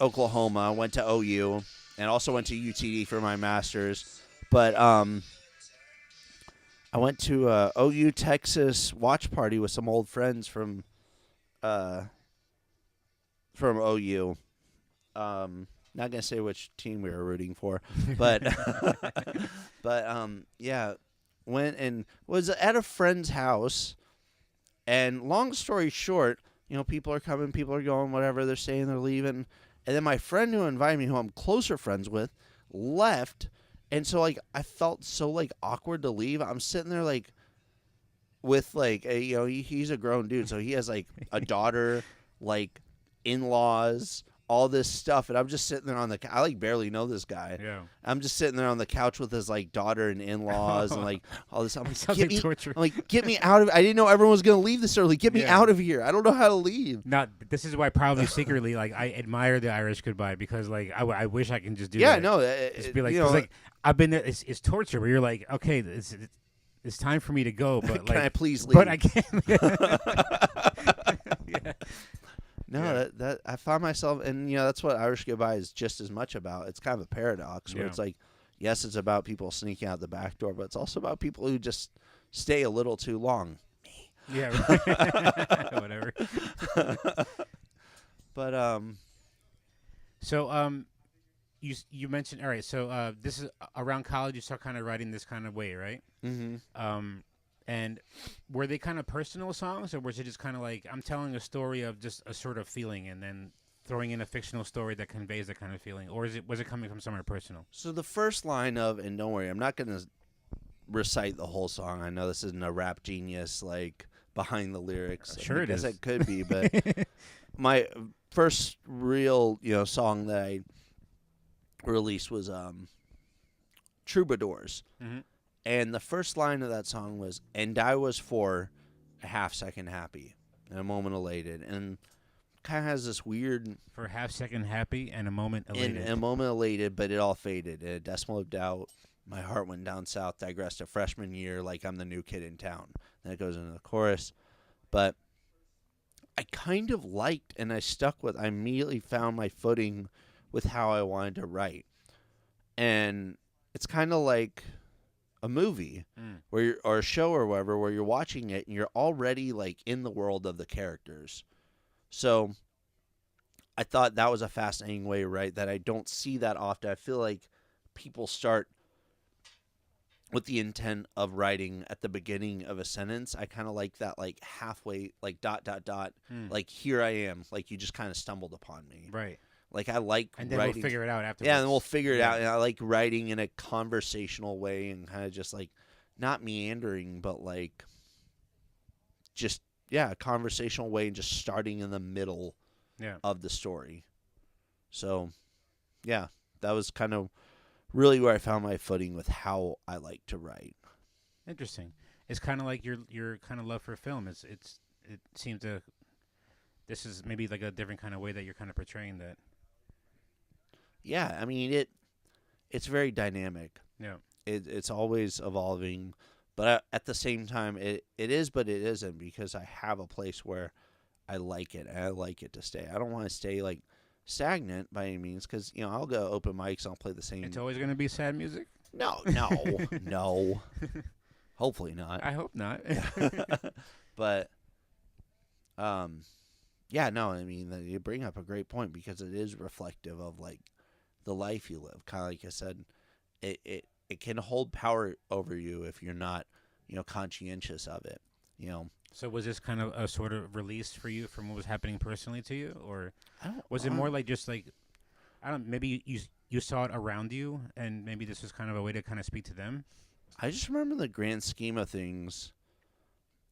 Oklahoma. I went to OU and also went to UTD for my master's. But I went to a OU Texas watch party with some old friends from OU. Not gonna say which team we were rooting for, but went and was at a friend's house. And long story short, people are coming, people are going, whatever. They're saying they're leaving, and then my friend who invited me, who I'm closer friends with, left. And so, like, I felt so, like, awkward to leave. I'm sitting there, like, with, like, he's a grown dude. So he has, like, a daughter, like, in-laws, all this stuff. And I'm just sitting there on the couch. I, like, barely know this guy. Yeah. I'm just sitting there on the couch with his, like, daughter and in-laws and, like, all this. I'm like, sounds like torture. I'm like, get me out of I didn't know everyone was going to leave this early. Get me out of here. I don't know how to leave. Now, this is why probably secretly, like, I admire the Irish Goodbye, because, like, I wish I can just do that. Yeah, no. Just be like, 'cause, like, I've been there. It's torture where you're like, okay, it's time for me to go, but like, can I please leave? But I can't. No, that I found myself, and that's what Irish Goodbye is just as much about. It's kind of a paradox where it's like, yes, it's about people sneaking out the back door, but it's also about people who just stay a little too long. Me. Yeah. Right. Whatever. But So you mentioned, all right, so this is around college you start kind of writing this kind of way, right? Mm-hmm. And were they kind of personal songs, or was it just kind of like, I'm telling a story of just a sort of feeling, and then throwing in a fictional story that conveys that kind of feeling, or was it coming from somewhere personal? So the first line of "And Don't Worry," I'm not gonna recite the whole song. I know this isn't a rap genius like behind the lyrics. Sure, I guess it is. it could be, but my first real song that I released was Troubadours, and the first line of that song was, "And I was for a half second happy and a moment elated," and kind of has this weird For a half second happy and a moment elated. and a moment elated, but it all faded. In a decimal of doubt, my heart went down south, digressed to freshman year like I'm the new kid in town. Then it goes into the chorus. But I kind of liked, and I stuck with, I immediately found my footing with how I wanted to write. And it's kind of like a movie where you're, or a show or whatever, where you're watching it and you're already like in the world of the characters. So I thought that was a fascinating way to write that I don't see that often. I feel like people start with the intent of writing at the beginning of a sentence. I kind of like that, like halfway, like ... like here I am, like you just kind of stumbled upon me. Right. Like I like And then writing. we'll figure it out afterwards. Yeah, and we'll figure it out. And I like writing in a conversational way and kind of just like not meandering, but like just a conversational way and just starting in the middle of the story. So, yeah, that was kind of really where I found my footing with how I like to write. Interesting. It's kind of like your kind of love for film. It seems to. This is maybe like a different kind of way that you're kind of portraying that. Yeah, I mean it's very dynamic. Yeah, it's always evolving, but at the same time, it is, but it isn't, because I have a place where I like it and I like it to stay. I don't want to stay like stagnant by any means, because I'll go open mics and I'll play the same. It's always going to be sad music. No. Hopefully not. I hope not. But, yeah, no. I mean, you bring up a great point, because it is reflective of like the life you live. Kind of like I said, it can hold power over you if you're not, conscientious of it. So was this kind of a sort of release for you from what was happening personally to you, or was it more like just like, I don't, maybe you saw it around you, and maybe this was kind of a way to kind of speak to them? I just remember in the grand scheme of things,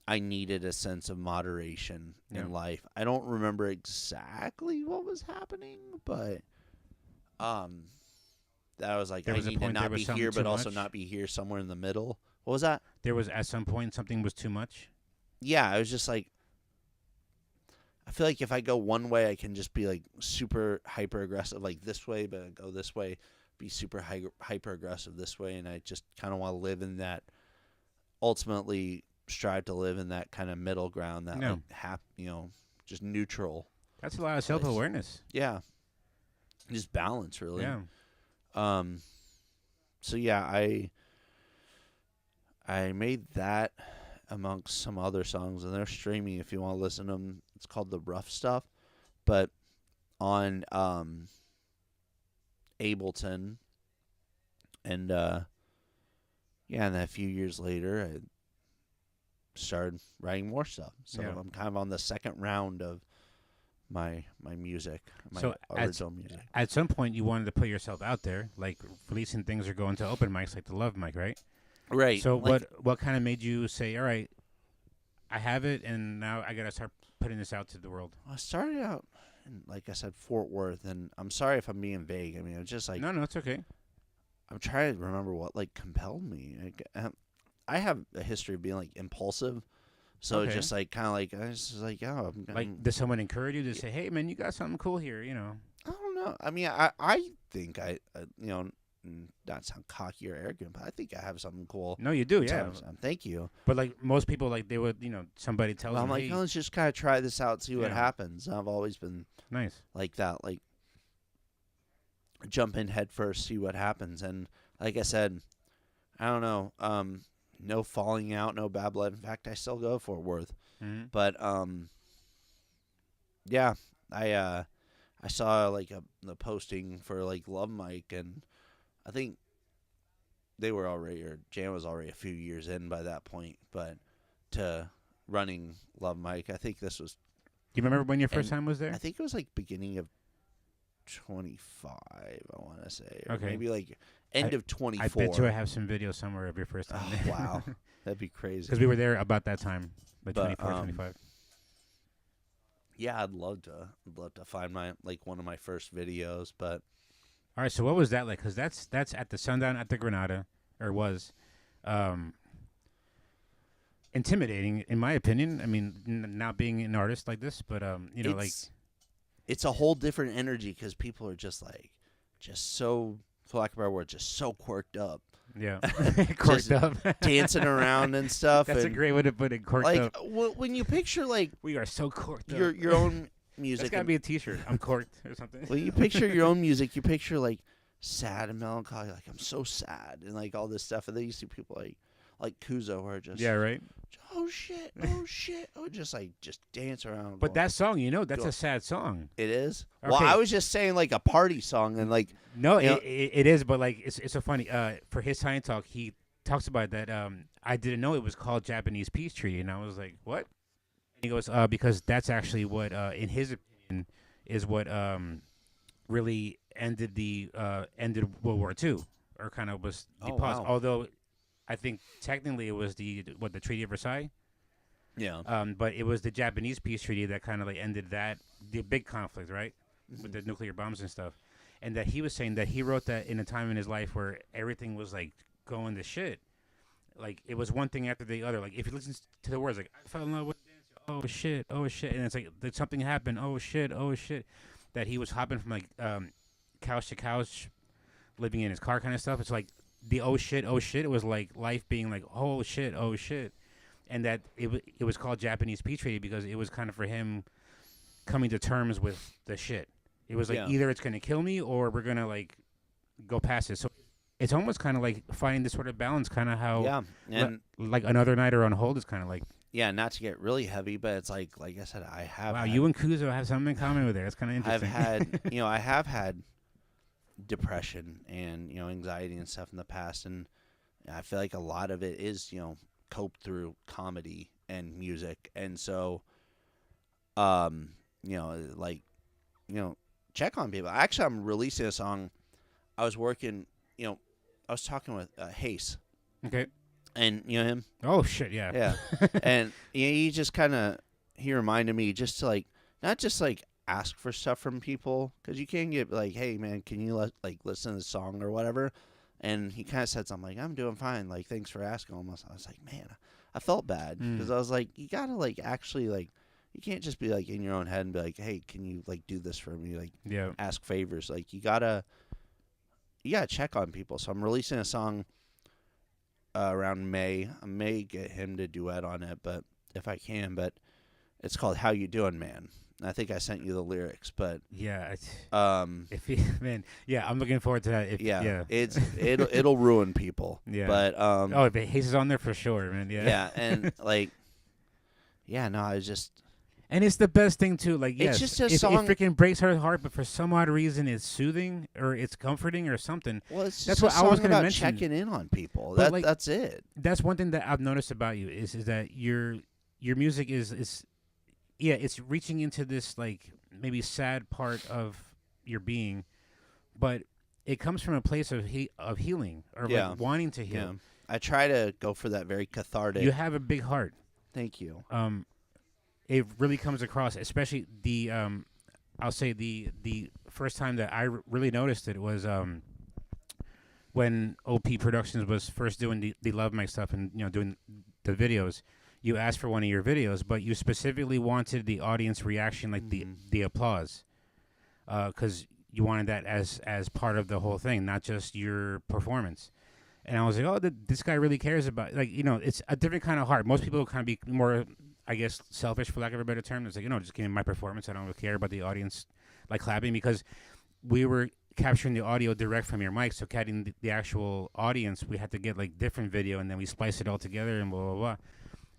I needed a sense of moderation in life. I don't remember exactly what was happening, but that was like, I need to not be here, but also not be here, somewhere in the middle. What was that? There was, at some point, something was too much? Yeah, I was just like, I feel like if I go one way, I can just be like super hyper aggressive, like this way, but I go this way, be super hyper aggressive this way, and I just kind of want to live in that, ultimately strive to live in that kind of middle ground, that like just neutral. That's a lot of self-awareness. Yeah. Just balance, really. Yeah. So yeah, I made that amongst some other songs, and they're streaming if you want to listen to them. It's called The Rough Stuff, but on Ableton, and and then a few years later, I started writing more stuff. So I'm kind of on the second round of my music, my original music. At some point, you wanted to put yourself out there, like releasing things or going to open mics, like the Love Mic, right? Right. So what kind of made you say, all right, I have it, and now I got to start putting this out to the world? I started out in, like I said, Fort Worth, and I'm sorry if I'm being vague. I mean, it's just like... No, it's okay. I'm trying to remember what, like, compelled me. I have a history of being, like, impulsive, so it's just, like, kind of like, I was just like, did someone encourage you to say, hey, man, you got something cool here, I don't know. I mean, I think not sound cocky or arrogant, but I think I have something cool. No, you do, yeah. Thank you. But like most people, like they would, somebody tells them, I'm like, hey, let's just kind of try this out, see what happens. I've always been nice like that, like jump in head first, see what happens. And like I said, I don't know, no falling out, no bad blood. In fact, I still go Fort Worth. Mm-hmm. But yeah, I saw like the posting for like Love Mic, and I think they were already, or Jan was already a few years in by that point, but to running Love Mic, I think this was... Do you remember when your first time was there? I think it was like beginning of 25. I want to say, or Okay. maybe like end of 24. I bet you I have some videos somewhere of your first time Oh, there. wow, that'd be crazy. Because we were there about that time, like But, 24, 25. Yeah, I'd love to find one of my first videos, but All right, so what was that like? Because that's at the Sundown at the Granada, or was, intimidating in my opinion. I mean, not being an artist like this, but you know, it's a whole different energy because people are just so, for lack of a better word, just so quirked up. Yeah, Just quirked up, dancing around and stuff. That's and a great way to put it. Quirked like, up. When you picture we are so quirked up. your own music, That's gotta and- be a T-shirt. I'm corked or something. When you picture your own music, you picture like sad and melancholy, like I'm so sad and like all this stuff, and then you see people like Kuzo who are just right. oh shit, just dance around. But going, that song, that's go. a sad song. It is. Well, Okay. I was just saying like a party song and like No, you know- it is, but like it's so funny. For his Tiny Talk, he talks about that. I didn't know it was called Japanese Peace Treaty, and I was like, what? And he goes, because that's actually what, in his opinion, is what really ended World War II, or kind of was the Oh, pause. wow. Although I think technically it was the Treaty of Versailles. Yeah. But it was the Japanese Peace Treaty that kind of like ended the big conflict, right, with the nuclear bombs and stuff. And that he was saying that he wrote that in a time in his life where everything was like going to shit. Like it was one thing after the other. Like if you listen to the words, like I fell in love with dancer. Oh shit, and it's like that something happened. Oh shit. That he was hopping from like couch to couch, living in his car, kind of stuff. It's like the oh shit. It was like life being like oh shit. And that it was called Japanese Peace Treaty because it was kind of for him coming to terms with the shit. It was like either it's gonna kill me or we're gonna like go past it. So it's almost kind of like finding this sort of balance, kind of how and like Another Night or On Hold is kind of like. Yeah, not to get really heavy, but it's like I said, I have. Wow, had, you and Kuzo have something in common with there. It's kind of I've interesting. had I have had depression and anxiety and stuff in the past, and I feel like a lot of it is coped through comedy and music, and so check on people. Actually, I'm releasing a song. I was working, I was talking with Hayes. Okay. And you know him? Oh shit, yeah. Yeah. And he just he reminded me just to not just ask for stuff from people, because you can't get like, hey man, can you listen to the song or whatever. And he kind of said something like, I'm doing fine, like thanks for asking. Almost, I was like, man, I felt bad because I was like, you gotta actually you can't just be in your own head and be like, hey, can you do this for me, ask favors. You gotta check on people. So I'm releasing a song around May. I may get him to duet on it, but if I can. But it's called "How You Doing, Man." And I think I sent you the lyrics, but yeah, if I'm looking forward to that. it'll ruin people. Yeah, but if Hayes is on there for sure, man. Yeah, and I was just. And it's the best thing too. Yes, it's just a song. It freaking breaks her heart, but for some odd reason, it's soothing or it's comforting or something. Well, it's that's just what I was going to to mention. Checking in on people. But That's it. That's one thing that I've noticed about you is that your music is it's reaching into this maybe sad part of your being, but it comes from a place of healing or wanting to heal. Yeah. I try to go for that very cathartic. You have a big heart. Thank you. It really comes across, especially the I'll say the first time that I really noticed it was when OP Productions was first doing the Love Mike stuff and doing the videos. You asked for one of your videos, but you specifically wanted the audience reaction, the applause, because you wanted that as part of the whole thing, not just your performance. And I was like, oh, this guy really cares about it's a different kind of heart. Most people kind of be more, I guess, selfish, for lack of a better term. It's just give me my performance. I don't really care about the audience clapping, because we were capturing the audio direct from your mic. So getting the actual audience, we had to get different video, and then we splice it all together and blah blah blah.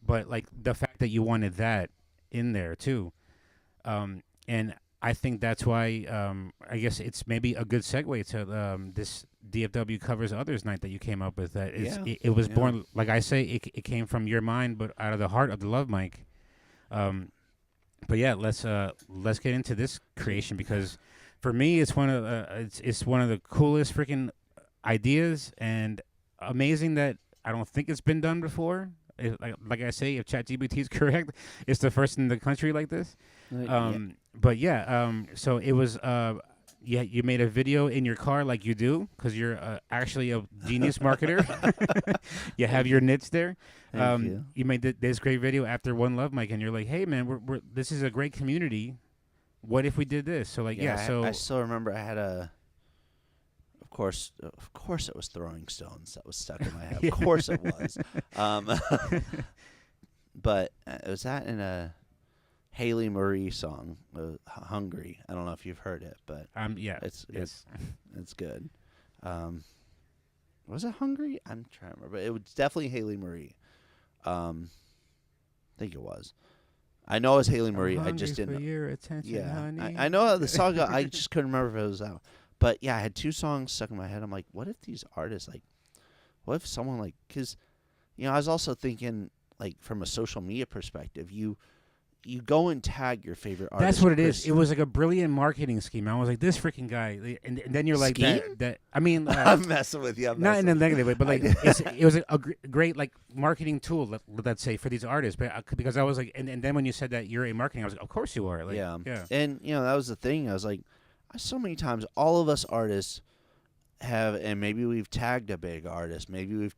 But the fact that you wanted that in there too, and I think that's why I guess it's maybe a good segue to this DFW Covers Others night that you came up with. That it was born, like I say, it came from your mind, but out of the heart of the Love Mike. But yeah, let's get into this creation, because for me, it's one of it's one of the coolest freaking ideas, and amazing that I don't think it's been done before. Like I say, if ChatGPT is correct, it's the first in the country like this. But yeah, so it was. Yeah, you made a video in your car like you do because you're actually a genius marketer. You have your niche there. Thank you. You made this great video after One Love Mike, and you're like, "Hey, man, we're this is a great community. What if we did this?" So like, I still remember I had a. Of course, it was Throwing Stones that was stuck in my head. Of course, it was. But it was that in a Haley Marie song, "Hungry." I don't know if you've heard it, but yeah, it's good. Was it "Hungry"? I'm trying to remember. It was definitely Haley Marie. I think it was. I know it was Haley Marie. I just didn't. For your attention, honey. I know the song. I just couldn't remember if it was out. But yeah, I had two songs stuck in my head. I'm like, what if these artists what if someone because, I was also thinking from a social media perspective, you go and tag your favorite artist. That's what it is. It was like a brilliant marketing scheme. I was like, this freaking guy, and then you're like that. I mean, I'm messing with you. Not in a negative way, but it was a great marketing tool. Let's say for these artists, but because I was like, and then when you said that you're a marketing, I was like, of course you are. Yeah. And that was the thing. I was like, so many times, all of us artists have, and maybe we've tagged a big artist, maybe we've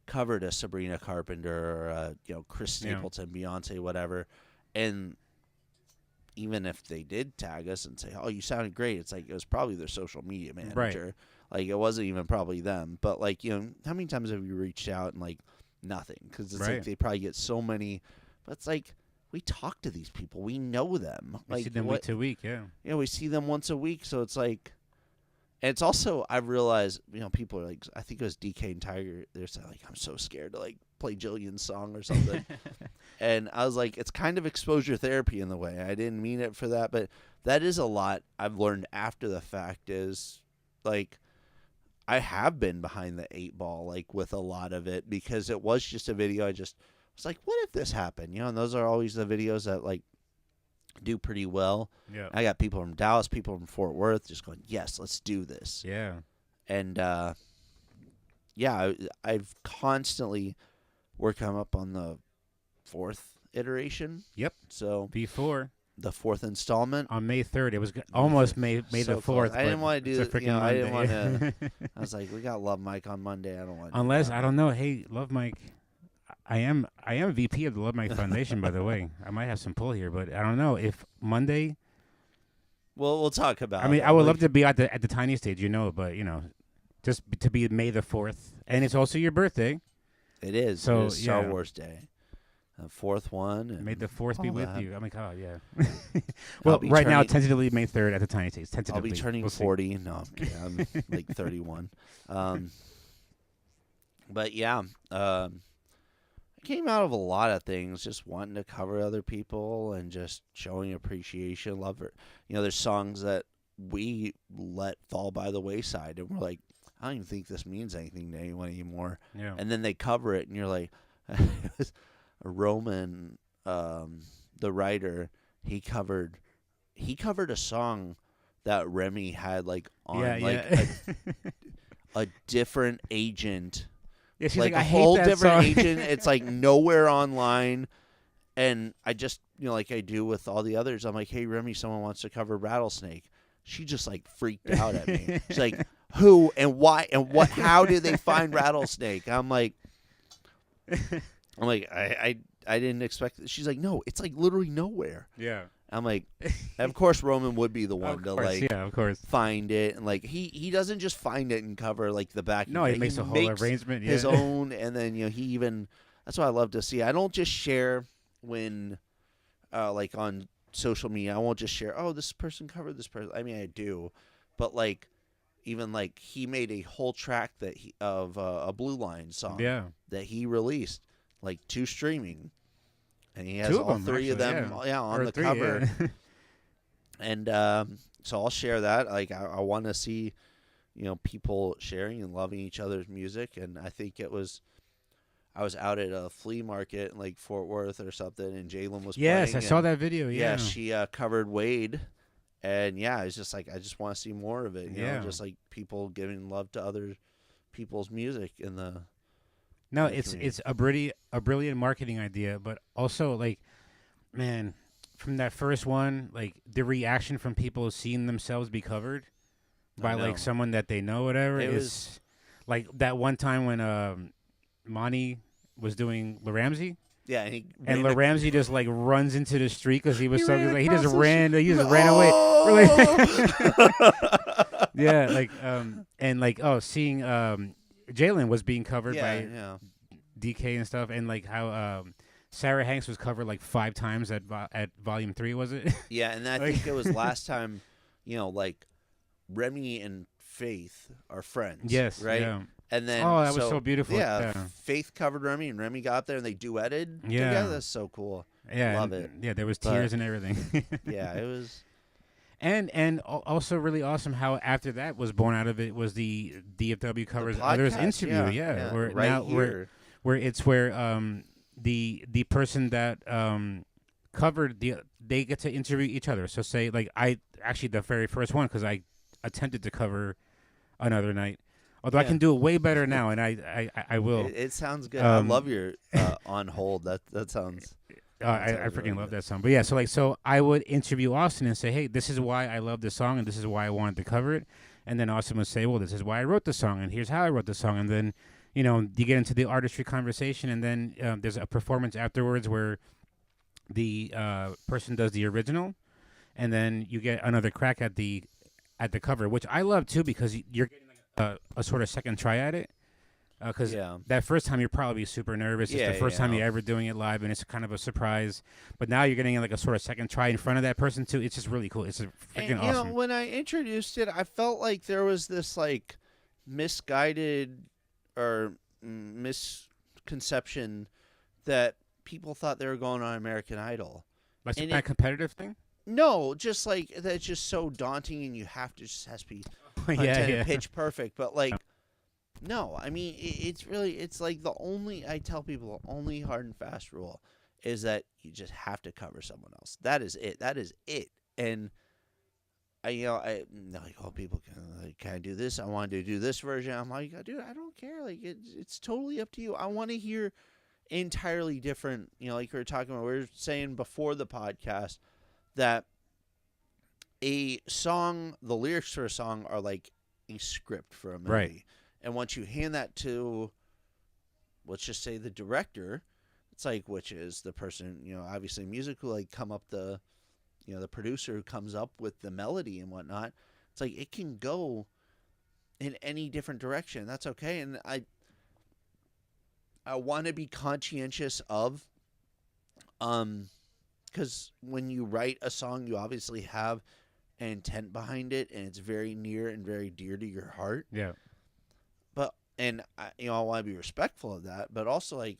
covered a Sabrina Carpenter or Chris Stapleton, Beyonce, whatever, and even if they did tag us and say, "Oh, you sounded great," it's like it was probably their social media manager, like it wasn't even probably them. But how many times have you reached out and nothing? Because it's like they probably get so many, but it's like. We talk to these people. We know them. We see them week to week, yeah. Yeah, we see them once a week. So it's like, and it's also, I've realized, people are like, I think it was DK and Tiger. They're saying I'm so scared to play Jillian's song or something. And I was like, it's kind of exposure therapy in the way. I didn't mean it for that, but that is a lot I've learned after the fact is I have been behind the 8 ball, with a lot of it because it was just a video. It's like, what if this happened? And those are always the videos that do pretty well. Yeah. I got people from Dallas, people from Fort Worth just going, yes, let's do this. Yeah. And I've constantly worked up on the 4th iteration. Yep. So before the 4th installment on May 3rd, it was almost May the 4th. I didn't want to do that. I didn't want to. I was like, we got Love Mike on Monday. I don't want. Unless I don't know. Hey, Love Mike. I am VP of the Love Mike Foundation, by the way. I might have some pull here, but I don't know if Monday. Well, we'll talk about. I mean, I would love to be at the tiny stage, but just to be May the 4th, and it's also your birthday. It is. So it is Star Wars Day, the 4th one. And May the 4th be with you. Oh my God, yeah. Well, right now, tentatively May 3rd at the tiny stage. Tentatively, I'll be turning 40. No, I'm 31. But yeah. Came out of a lot of things, just wanting to cover other people and just showing appreciation, love it. There's songs that we let fall by the wayside, and we're like, I don't even think this means anything to anyone anymore. Yeah. And then they cover it, and you're like, Roman, the writer, he covered a song that Remy had on a different agent. Yeah, she's like, a I whole hate that different song. agent. It's nowhere online, and I just like I do with all the others. I'm like, hey Remy, someone wants to cover Rattlesnake. She just freaked out at me. She's like, who and why and what? How did they find Rattlesnake? I'm like, I didn't expect it. She's like, no, it's literally nowhere. Yeah. I'm like, of course Roman would be the one of to course. find it, and he doesn't just find it and cover the back. No, he makes a whole arrangement, his own, and then he even that's what I love to see. I don't just share when on social media. I won't just share. Oh, this person covered this person. I mean, I do, but even he made a whole track of a Blue Line song that he released to streaming. And he has all three of them on the cover. Yeah. And so I'll share that. I want to see, people sharing and loving each other's music. And I think I was out at a flea market in Fort Worth or something, and Jalen was playing. Yes, I saw that video. Yeah, she covered Wade. And yeah, it's just like I just want to see more of it. You Yeah. know, just like people giving love to other people's music in the. No, in the it's community. a brilliant marketing idea, but also like, man, from that first one, like the reaction from people seeing themselves be covered by know. like someone that they know, whatever. It is was- like that one time when Monty was doing La Ramsey. Yeah, and he And ran La Ramsey just like runs into the street because he was He so ran good. Like, he just across the ran. street. He just He ran away. "Oh!" Yeah, like and like seeing Jalen was being covered Yeah, by yeah. DK and stuff, and like how Sarah Hanks was covered like 5 times at Volume 3, was it? Yeah, and I Like- think it was last time, you know, like Remy and Faith are friends. Yes, right. yeah. And then Oh, that was so beautiful, Yeah, yeah. Faith covered Remy, and Remy got up there, and they duetted Yeah. together. That's so cool. Yeah, love and- it. yeah, there was But- tears and everything. Yeah, it was. And also really awesome how after that was born out of it was the DFW covers others podcast, interview. yeah, Yeah, yeah, where right now here. where it's where the person that covered they get to interview each other. So say like I actually the very first one because I attempted to cover Another Night. Although I Yeah. can do it way better now, and I will. It sounds good. I Um, love your On Hold. That sounds. I sounds freaking really love good. that song. But yeah, so I would interview Austin and say, hey, this is why I love this song and this is why I wanted to cover it. And then Austin would say, well, this is why I wrote the song and here's how I wrote the song. And then, you know, you get into the artistry conversation and then there's a performance afterwards where the person does the original and then you get another crack at the cover, which I love too because you're getting like a sort of second try at it. Because Yeah. that first time you're probably super nervous. It's Yeah, the first time yeah. you're ever doing it live, and it's kind of a surprise. But now you're getting like a sort of second try in front of that person too. It's just really cool. It's freaking And, you awesome. know, when I introduced it, I felt like there was this like misguided or misconception that people thought they were going on American Idol. Like some And kind of competitive thing. No, just like that's just so daunting, and you have to just has to be Yeah, intended yeah. pitch perfect. But like, no, I mean it's like the only I tell people the only hard and fast rule is that you just have to cover someone else. That is it. That is it. And they're like, oh, people can I do this? I want to do this version. I'm like, dude, I don't care. Like it's totally up to you. I want to hear entirely different. You know, like we were talking about. We were saying before the podcast that a song, the lyrics for a song are like a script for a movie. Right. And once you hand that to, let's just say the director, it's like, which is the person, you know, obviously music who like come up the producer who comes up with the melody and whatnot. It's like it can go in any different direction. That's okay. And I want to be conscientious of, because when you write a song, you obviously have an intent behind it, and it's very near and very dear to your heart. Yeah. And I want to be respectful of that, but also like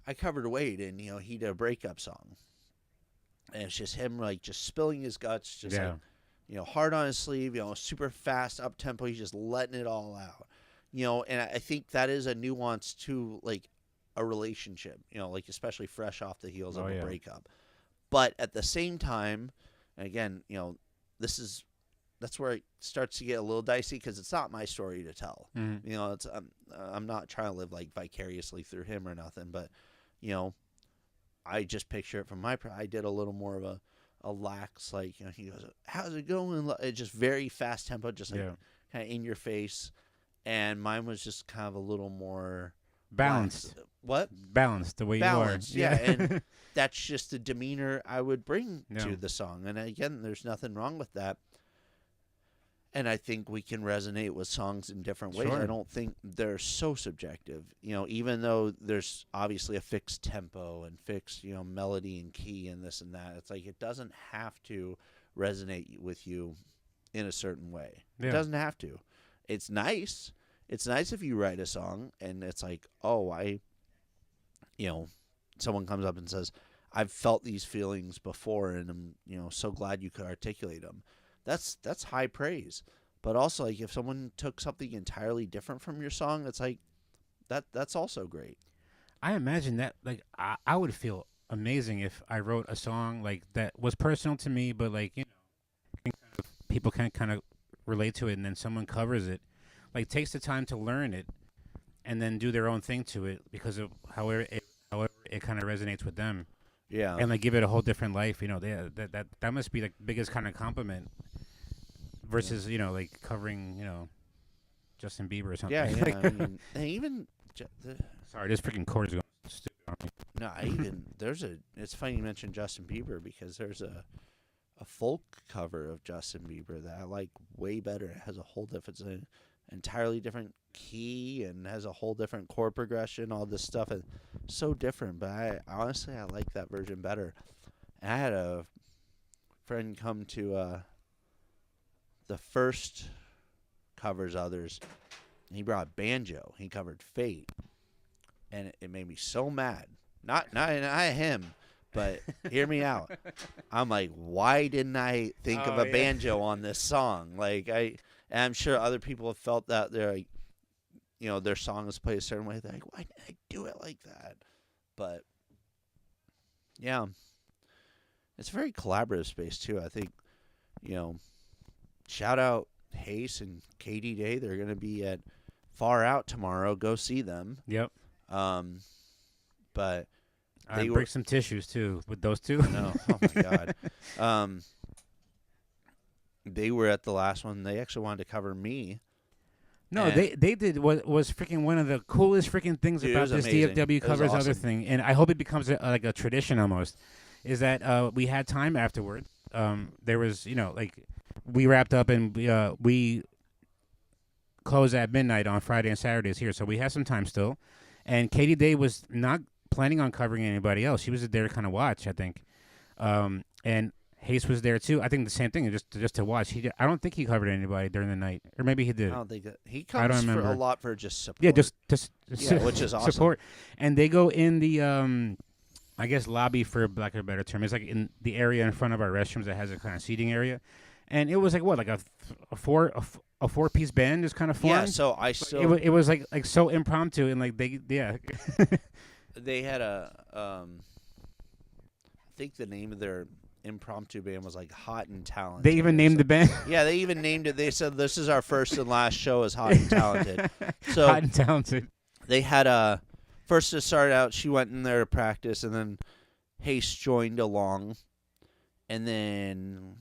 I covered Wade, and he did a breakup song, and it's just him like just spilling his guts, just like hard on his sleeve, super fast up tempo. He's just letting it all out, And I think that is a nuance to like a relationship, like especially fresh off the heels of a breakup. But at the same time, again, that's where it starts to get a little dicey because it's not my story to tell. Mhm. It's I'm not trying to live like vicariously through him or nothing, but I just picture it from I did a little more of a lax, like he goes, "How's it going?" It's just very fast tempo, just like kind of in your face, and mine was just kind of a little more Balanced. lax. What? Balanced the way Balanced, you are. yeah. And that's just the demeanor I would bring Yeah. to the song. And again, there's nothing wrong with that. And I think we can resonate with songs in different ways. Sure. I don't think they're so subjective. Even though there's obviously a fixed tempo and fixed, melody and key and this and that, it's like it doesn't have to resonate with you in a certain way. Yeah. It doesn't have to. It's nice. It's nice if you write a song and it's like, oh, someone comes up and says, I've felt these feelings before and I'm, so glad you could articulate them. That's high praise. But also, like, if someone took something entirely different from your song, it's like, that's also great. I imagine that, like, I would feel amazing if I wrote a song, like, that was personal to me, but, like, can kind of people can kind of relate to it, and then someone covers it, like takes the time to learn it, and then do their own thing to it because of however it kind of resonates with them. Yeah. And like give it a whole different life. You know, that must be the biggest kind of compliment versus like covering Justin Bieber or something. Yeah, yeah. I mean, and even sorry, this freaking chord is going stupid on me. No, it's funny you mentioned Justin Bieber because there's a folk cover of Justin Bieber that I like way better. It has a whole different, it's an entirely different key and has a whole different chord progression. All this stuff is so different, but I like that version better. And I had a friend come to the first covers others. And he brought a banjo. He covered Fate, and it made me so mad. Not him, but hear me out. I'm like, why didn't I think of a banjo on this song? Like I'm sure other people have felt that they're like, their song is played a certain way. They're like, why didn't I do it like that? But yeah, it's a very collaborative space too. I think, shout out Hayes and Katie Day. They're going to be at Far Out tomorrow. Go see them. Yep. But I break some tissues too with those two. No, oh my god. They were at the last one. They actually wanted to cover me. No, they did what was freaking one of the coolest freaking things about this amazing. DFW covers awesome. Other thing, and I hope it becomes like a tradition almost. Is that we had time afterward. There was like we wrapped up and we closed at midnight on Friday and Saturdays here, so we had some time still. And Katie Day was not planning on covering anybody else. She was there to kind of watch, I think. And Hayes was there too. I think the same thing, just to watch. I don't think he covered anybody during the night, or maybe he did. I don't think that he comes for a lot for just support. Yeah, just which is awesome. Support. And they go in the I guess lobby, for lack of a better term. It's like in the area in front of our restrooms that has a kind of seating area, and it was like what, like a 4-piece band is kind of formed. Yeah, so it was like so impromptu, and like they they had I think the name of their impromptu band was like Hot and Talented. They even named the band. Yeah, they even named it. They said this is our first and last show as Hot and Talented. So Hot and Talented. They had first to start out. She went in there to practice, and then Hayes joined along, and then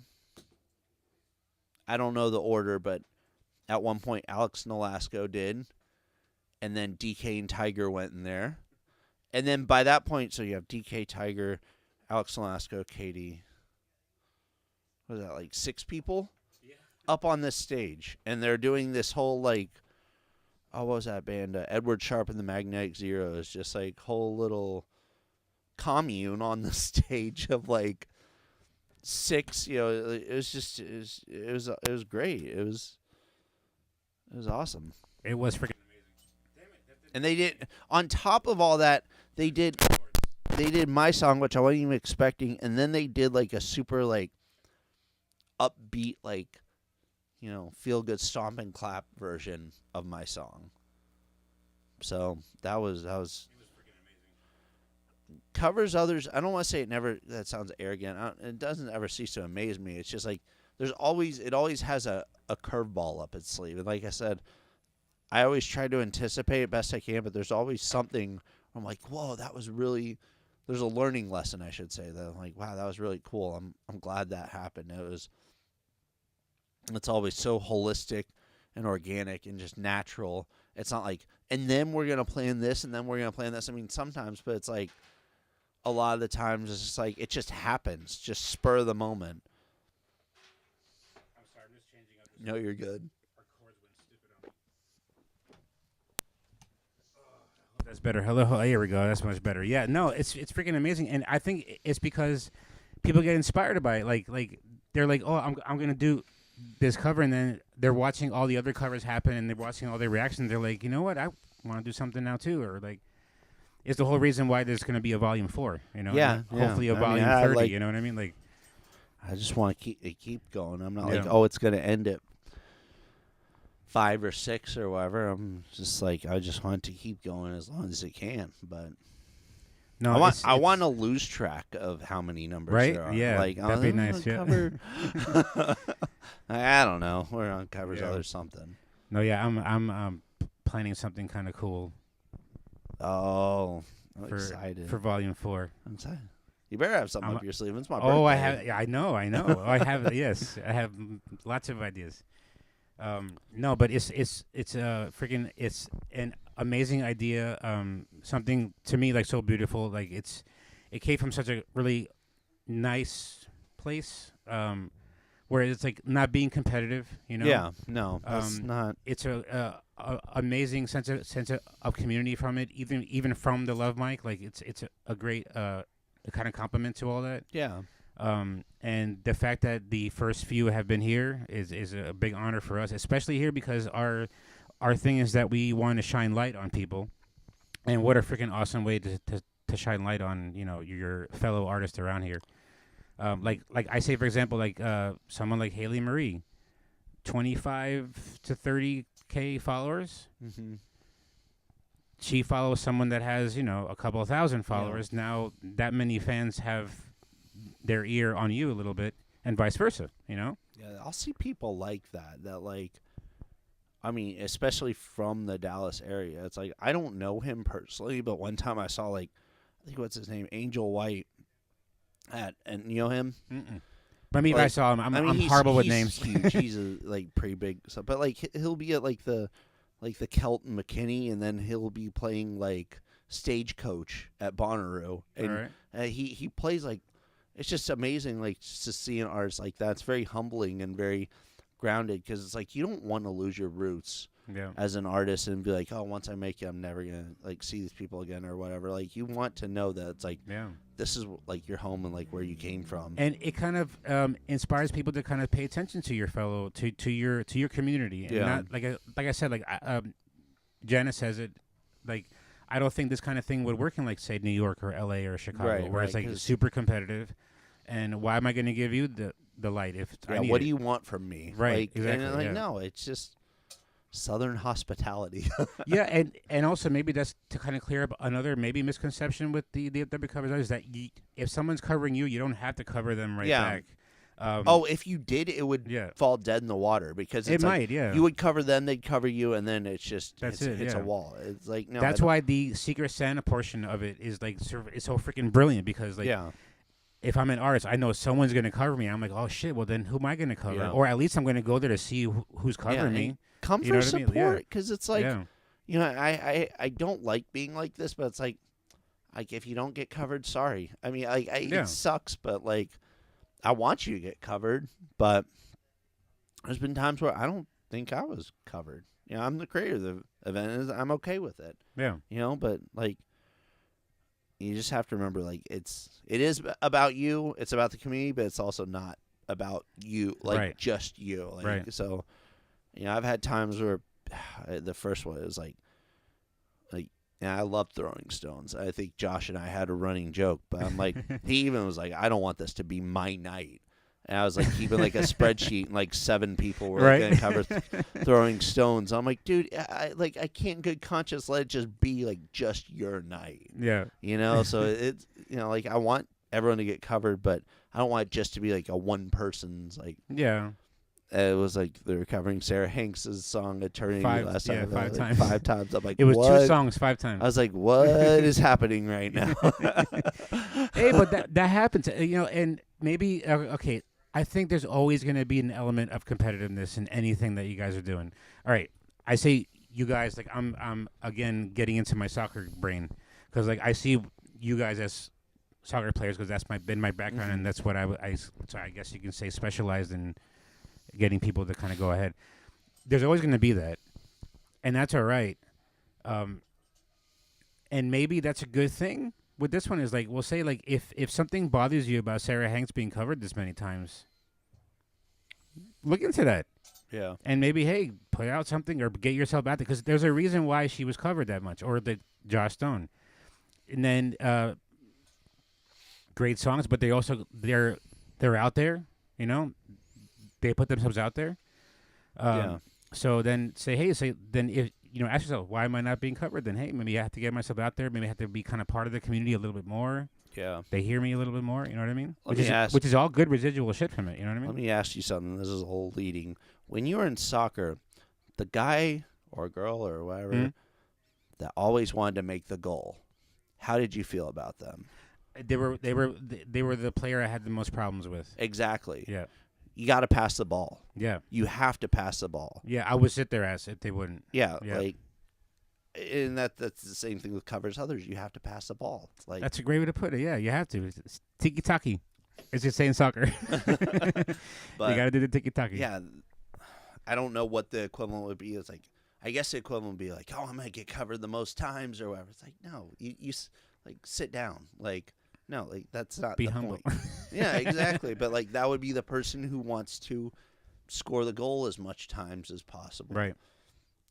I don't know the order, but at one point Alex Nolasco did, and then DK and Tiger went in there, and then by that point, so you have DK, Tiger, Alex Nolasco, Katie. What was that, like 6 people? Yeah. Up on this stage, and they're doing this whole like, what was that band? Edward Sharpe and the Magnetic Zeros, just like whole little commune on the stage of like 6. It was just it was great. It was awesome. It was freaking amazing. And they did, on top of all that, they did my song, which I wasn't even expecting, and then they did like a super like upbeat, like, feel good stomp and clap version of my song. So that was covers others. I don't want to say that sounds arrogant. It doesn't ever cease to amaze me. It's just like it always has a curveball up its sleeve. And like I said, I always try to anticipate it best I can, but there's always something where I'm like, whoa, that was really, there's a learning lesson, I should say, that I'm like, wow, that was really cool. I'm glad that happened. It's always so holistic and organic and just natural. It's not like, and then we're going to plan this, and then we're going to plan this. I mean, sometimes, but it's like a lot of the times it's just like, it just happens, just spur of the moment. I'm sorry, I'm just changing up. No, you're good. Our cords went stupid on me. That's better. Hello, here we go. That's much better. Yeah, no, it's freaking amazing, and I think it's because people get inspired by it. Like they're like, oh, I'm gonna do this cover, and then they're watching all the other covers happen, and they're watching all their reactions. They're like, you know what, I want to do something now too, or like, it's the whole reason why there's gonna be a volume 4. Yeah, hopefully a volume 30. You know what I mean? Like, I just want to keep going. I'm not like, oh, it's gonna end at 5 or 6 or whatever. I'm just like, I just want to keep going as long as it can. But No, I want to lose track of how many numbers Right? there are. Yeah, like that'd be nice, yeah. cover. I don't know. We're on covers Yeah. other something. No, yeah, I'm planning something kind of cool Oh, I'm for excited. for Volume 4. I'm excited. You better have something I'm- up your sleeve. It's my birthday. Oh, I have. Yeah, I know. I have. Yes, I have lots of ideas. No, but it's freaking it's an amazing idea. Something to me like so beautiful. Like it came from such a really nice place. Where it's like not being competitive. You know. Yeah. No, that's not. It's a amazing sense of community from it. Even from the Love Mic. Like it's a great kind of compliment to all that. Yeah. And the fact that the first few have been here is a big honor for us, especially here because our thing is that we want to shine light on people, and what a freaking awesome way to shine light on your fellow artists around here. Like I say, for example, like someone like Haley Marie, 25 to 30K followers. Mm-hmm. She follows someone that has a couple of thousand followers. Yeah. Now that many fans have their ear on you a little bit, and vice versa. Yeah, I'll see people like that. That like, I mean, especially from the Dallas area. It's like I don't know him personally, but one time I saw I think what's his name, Angel White, and you know him. Mm-mm. But I mean, if I saw him, I'm horrible with names. Huge. He's pretty big. So, but he'll be at the Kelton McKinney, and then he'll be playing Stagecoach at Bonnaroo, and he plays it's just amazing, just to see an artist like that. It's very humbling and very grounded because it's you don't want to lose your roots as an artist and be like, oh, once I make it, I'm never gonna see these people again or whatever. You want to know that it's this is your home and where you came from. And it kind of inspires people to kind of pay attention to your fellow to your community. And not, like I said, Janice says it, I don't think this kind of thing would work in say New York or LA or Chicago, where it's super competitive. And why am I going to give you the light if I need what it? do you want from me? Right, exactly. And no, it's just Southern hospitality. Yeah, and also maybe that's to kind of clear up another maybe misconception with the DFW covers is that if someone's covering you, you don't have to cover them back. If you did, it would fall dead in the water because it's you would cover them, they'd cover you, and then it's just it's a wall. It's no. That's why the Secret Santa portion of it is it's so freaking brilliant because if I'm an artist, I know someone's going to cover me. I'm like, oh shit, well then who am I going to cover? Yeah. Or at least I'm going to go there to see who's covering me. Come for support because it's Yeah. I don't like being like this, but it's if you don't get covered, sorry. I mean, it sucks, but I want you to get covered, but there's been times where I don't think I was covered. I'm the creator of the event, and I'm okay with it. Yeah. But you just have to remember, it is about you. It's about the community, but it's also not about you, just you. Right. So, I've had times where the first one is I love throwing stones. I think Josh and I had a running joke, but I'm he even was I don't want this to be my night. And I was keeping a spreadsheet, and 7 people were going to cover throwing stones. I'm dude, I can't in good conscience let it just be just your night. Yeah. So it's I want everyone to get covered, but I don't want it just to be a one person's Yeah. It was they were covering Sarah Hanks' song "Eternity" last time. 5 times. 5 times. I'm it was what? 2 songs, 5 times. I was what is happening right now? Hey, but that happens, and maybe okay. I think there's always going to be an element of competitiveness in anything that you guys are doing. All right, I say you guys I'm again getting into my soccer brain because I see you guys as soccer players because that's been my background and that's what so I guess you can say specialized in getting people to kind of go ahead. There's always going to be that, and that's all right. And maybe that's a good thing. With this one is we'll say if something bothers you about Sarah Hanks being covered this many times, look into that. Yeah. And maybe hey, put out something or get yourself out there because there's a reason why she was covered that much, or the Josh Stone, and then great songs, but they're out there. They put themselves out there. So then then if ask yourself, why am I not being covered? Then hey, maybe I have to get myself out there. Maybe I have to be kind of part of the community a little bit more. Yeah. They hear me a little bit more. You know what I mean? Let me ask- Which is all good residual shit from it. You know what I mean? Let me ask you something. This is a whole leading. When you were in soccer, the guy or girl or whatever Mm-hmm. that always wanted to make the goal, how did you feel about them? They were the player I had the most problems with. Exactly. Yeah. You got to pass the ball. Yeah. You have to pass the ball. Yeah, I would sit their ass if they wouldn't. Yeah, like, and that's the same thing with covers others. You have to pass the ball. It's like That's a great way to put it. Yeah, you have to. It's tiki-taki. It's just saying soccer. But, you got to do the tiki-taki. Yeah. I don't know what the equivalent would be. It's like, I guess the equivalent would be like, oh, I'm going to get covered the most times or whatever. It's like, no, you like, sit down. Like, no, like, that's not Be the humble. point. Yeah, exactly. But, like, that would be the person who wants to score the goal as much times as possible. Right.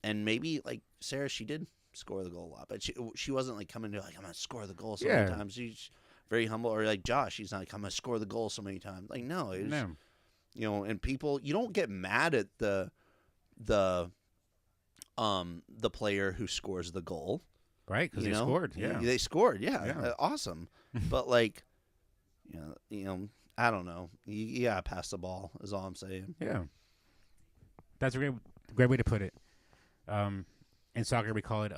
And maybe, like, Sarah, she did score the goal a lot. But she wasn't, like, coming to, like, I'm going to score the goal so many times. She's very humble. Or, like, Josh, he's not like, I'm going to score the goal so many times. Like, no. It was, you know, and people, you don't get mad at the player who scores the goal. Right, because they scored. Yeah, they scored. Yeah, awesome. But like, you know, I don't know. You gotta pass the ball. Is all I'm saying. Yeah, that's a great way to put it. In soccer, we call it.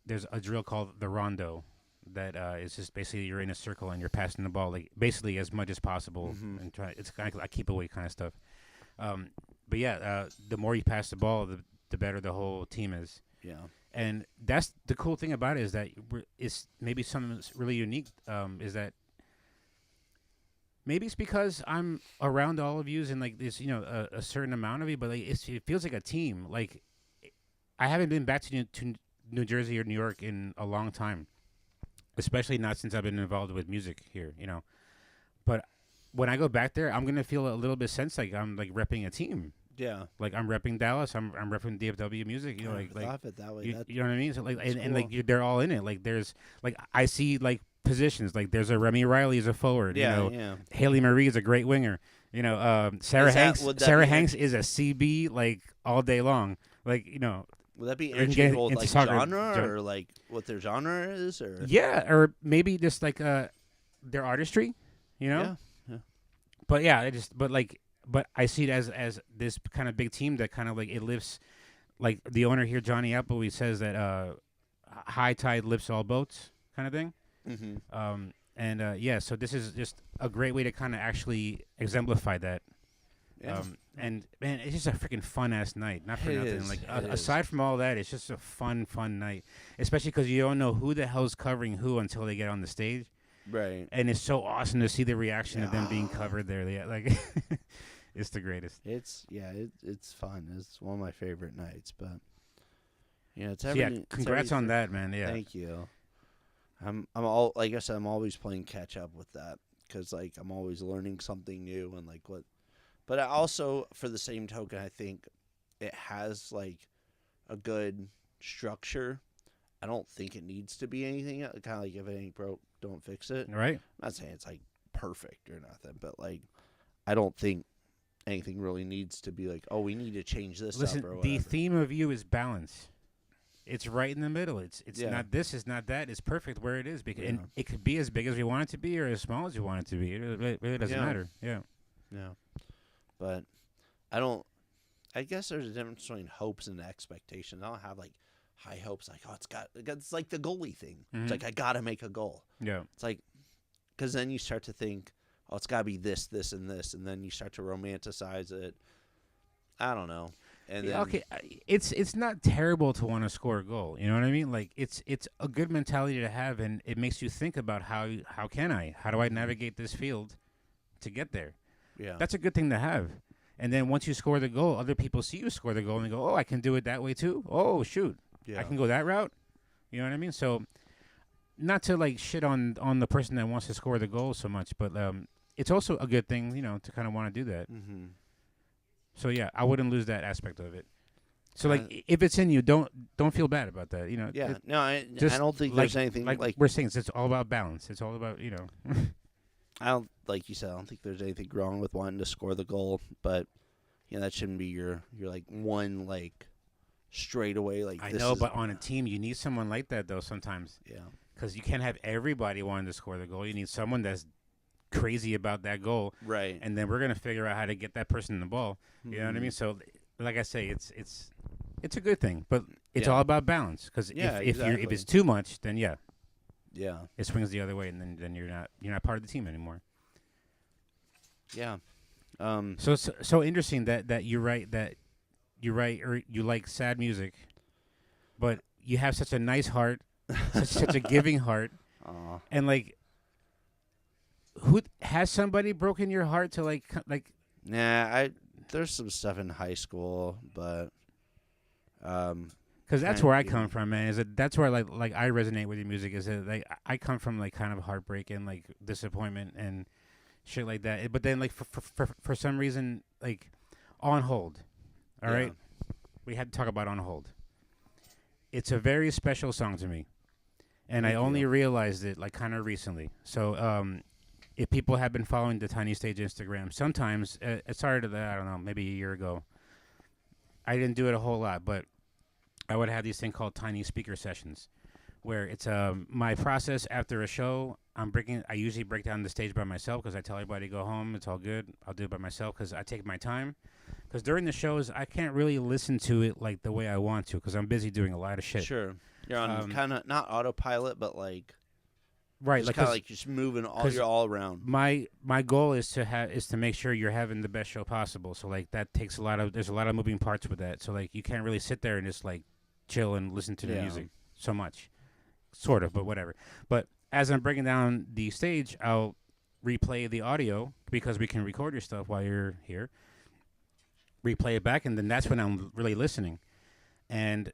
There's a drill called the rondo, that is just basically you're in a circle and you're passing the ball like basically as much as possible and try. It's kind of like keep away kind of stuff. But yeah, the more you pass the ball, the better the whole team is. Yeah. And that's the cool thing about it is that it's maybe something that's really unique. Is that maybe it's because I'm around all of yous and like this, a certain amount of you, but like it feels like a team. Like I haven't been back to New Jersey or New York in a long time, especially not since I've been involved with music here. But when I go back there, I'm gonna feel a little bit sense like I'm like repping a team. Yeah, like I'm repping Dallas. I'm repping DFW music. I thought of it that way. You know what I mean? So like, and cool. like they're all in it. Like there's like I see like positions. Like there's a Remy Riley as a forward. Yeah. Haley Marie is a great winger. Sarah Hanks. Sarah Hanks is a CB like all day long. Like Would that be into interchangeable with like soccer. genre or like what their genre is or? Yeah, or maybe just like their artistry. Yeah. But yeah, But I see it as this kind of big team that kind of like it lifts, like the owner here, Johnny Appleby, says that high tide lifts all boats, kind of thing. Mm-hmm. So this is just a great way to kind of actually exemplify that. Yeah. And man, it's just a freaking fun ass night. Not for It nothing. is. Like It aside from all that, it's just a fun night. Especially because you don't know who the hell's covering who until they get on the stage. Right. And it's so awesome to see the reaction of them being covered there. Yeah, like. It's the greatest. It's fun. It's one of my favorite nights, but it's congrats on that, man. Yeah, thank you. I'm like I said, I'm always playing catch up with that because like I'm always learning something new and like what. But I also, for the same token, I think it has like a good structure. I don't think it needs to be anything. Kind of like if it ain't broke, don't fix it. Right. I'm not saying it's like perfect or nothing, but like I don't think anything really needs to be like, oh, we need to change this up or whatever. The theme of you is balance. It's right in the middle. It's Yeah. not this, it's not that. It's perfect where it is. Because and it could be as big as we want it to be or as small as we want it to be. It really doesn't matter. Yeah. Yeah. But I guess there's a difference between hopes and expectations. I don't have like high hopes like, oh, it's like the goalie thing. Mm-hmm. It's like, I got to make a goal. Yeah. It's like, because then you start to think, oh, it's got to be this, this, and this. And then you start to romanticize it. I don't know. And then, okay, it's not terrible to want to score a goal. You know what I mean? Like it's a good mentality to have, and it makes you think about how do I navigate this field to get there? Yeah, that's a good thing to have. And then once you score the goal, other people see you score the goal and they go, oh, I can do it that way too. Oh shoot, I can go that route. You know what I mean? So not to like shit on the person that wants to score the goal so much, but it's also a good thing, to kind of want to do that. Mm-hmm. So yeah, I wouldn't lose that aspect of it. So like, if it's in you, don't feel bad about that. Yeah, no, I don't think there's anything like we're saying. It's all about balance. It's all about I don't like you said. I don't think there's anything wrong with wanting to score the goal, but that shouldn't be your like one like straight away. Like I this know, is- but on a team, you need someone like that though. Sometimes, yeah, because you can't have everybody wanting to score the goal. You need someone that's crazy about that goal, right? And then we're gonna figure out how to get that person the ball. You know what I mean? So, like I say, it's a good thing, but it's Yeah. all about balance. Because Yeah, if exactly. it's too much, then yeah, it swings the other way, and then you're not part of the team anymore. Yeah. So interesting that you're right or you like sad music, but you have such a nice heart, such a giving heart, Aw. and like, who has somebody broken your heart to like Nah, there's some stuff in high school, but because that's where I come from, man. Is that that's where like I resonate with your music. Is that like I come from like kind of heartbreak and like disappointment and shit like that. But then like for some reason like On Hold, all Yeah. right, we had to talk about On Hold. It's a very special song to me, and I Thank only you. realized it like kind of recently. So if people have been following the Tiny Stage Instagram, sometimes it started I don't know, maybe a year ago. I didn't do it a whole lot, but I would have these thing called tiny speaker sessions, where it's my process after a show. I usually break down the stage by myself because I tell everybody to go home. It's all good. I'll do it by myself because I take my time. Because during the shows, I can't really listen to it like the way I want to because I'm busy doing a lot of shit. Sure, you're on kind of not autopilot, but like right, just kind of like just moving you're all around. My goal is to make sure you're having the best show possible. So like that takes there's a lot of moving parts with that. So like you can't really sit there and just like chill and listen to the Yeah. music so much, sort of, but whatever. But as I'm breaking down the stage, I'll replay the audio because we can record your stuff while you're here. Replay it back, and then that's when I'm really listening. And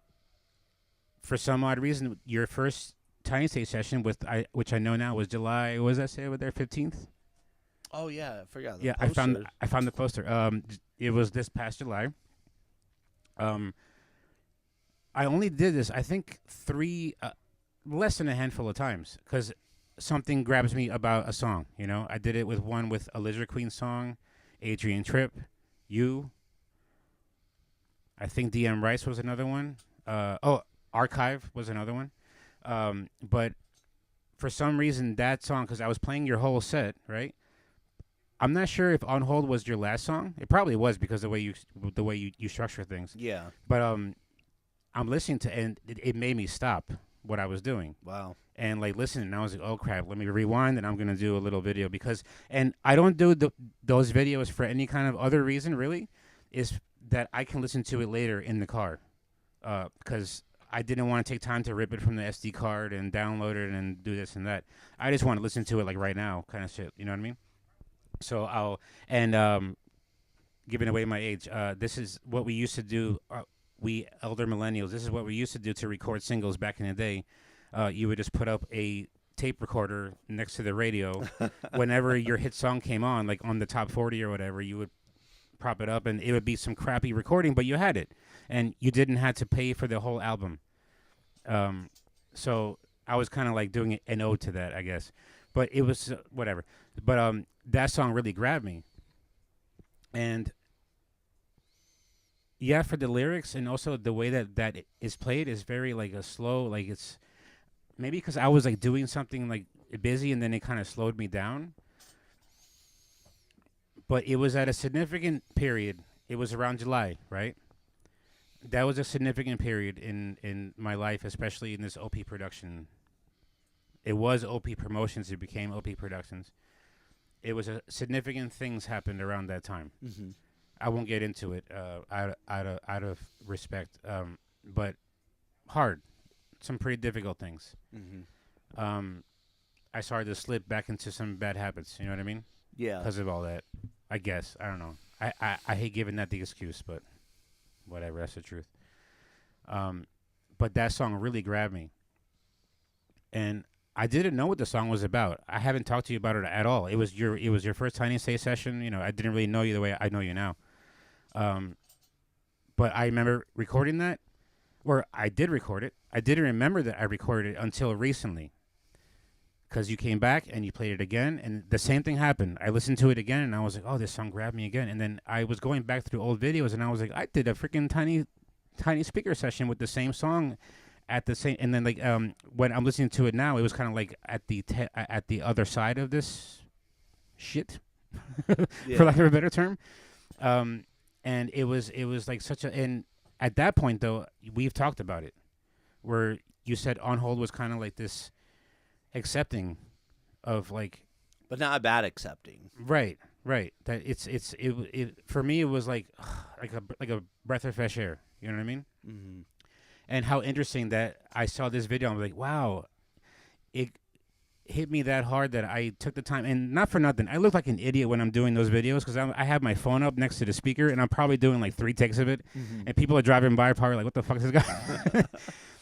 for some odd reason, your first Tiny Stage session which I know now was July. What does that say over there? 15th. Oh yeah, I forgot. Yeah, I found the poster. It was this past July. I only did this, I think, less than a handful of times because something grabs me about a song. You know, I did it with a Lizard Queen song, Adrian Tripp, You. I think DM Rice was another one. Archive was another one. But for some reason, that song, because I was playing your whole set, right? I'm not sure if On Hold was your last song. It probably was because the way you structure things. Yeah. But I'm listening to, and it made me stop what I was doing. Wow. And like listening, and I was like, oh crap, let me rewind, and I'm gonna do a little video and I don't do those videos for any kind of other reason, really, is that I can listen to it later in the car, because I didn't want to take time to rip it from the SD card and download it and do this and that. I just want to listen to it like right now, kind of shit. You know what I mean? So giving away my age, this is what we used to do. We elder millennials, this is what we used to do to record singles back in the day. You would just put up a tape recorder next to the radio. Whenever your hit song came on, like on the top 40 or whatever, you would prop it up, and it would be some crappy recording, but you had it, and you didn't have to pay for the whole album. So I was kind of like doing an ode to that, I guess. But it was whatever. But that song really grabbed me, and yeah, for the lyrics and also the way that it is played is very like a slow, like it's maybe because I was like doing something like busy and then it kind of slowed me down. But it was at a significant period. It was around July, right? That was a significant period in my life, especially in this OP production. It was OP Promotions. It became OP Productions. It was significant things happened around that time. Mm-hmm. I won't get into it out of respect, but hard, some pretty difficult things. Mm-hmm. I started to slip back into some bad habits. You know what I mean? Yeah. Because of all that, I guess. I don't know. I hate giving that the excuse, but whatever. That's the truth. But that song really grabbed me, and I didn't know what the song was about. I haven't talked to you about it at all. It was your first Tiny Stage session. You know, I didn't really know you the way I know you now. But I remember recording that, or I did record it. I didn't remember that I recorded it until recently, because you came back and you played it again, and the same thing happened. I listened to it again, and I was like, oh, this song grabbed me again. And then I was going back through old videos, and I was like, I did a freaking Tiny tiny speaker session with the same song at the same, and then like when I'm listening to it now, it was kind of like at the other side of this shit, for lack of a better term. And it was like such a, and at that point though, we've talked about it, where you said On Hold was kind of like this accepting of like, but not a bad accepting. Right. That it for me it was like a breath of fresh air. You know what I mean? Mm-hmm. And how interesting that I saw this video. I'm like, wow, it hit me that hard that I took the time. And not for nothing, I look like an idiot when I'm doing those videos because I have my phone up next to the speaker and I'm probably doing like 3 takes of it. Mm-hmm. And people are driving by probably like, what the fuck is this guy?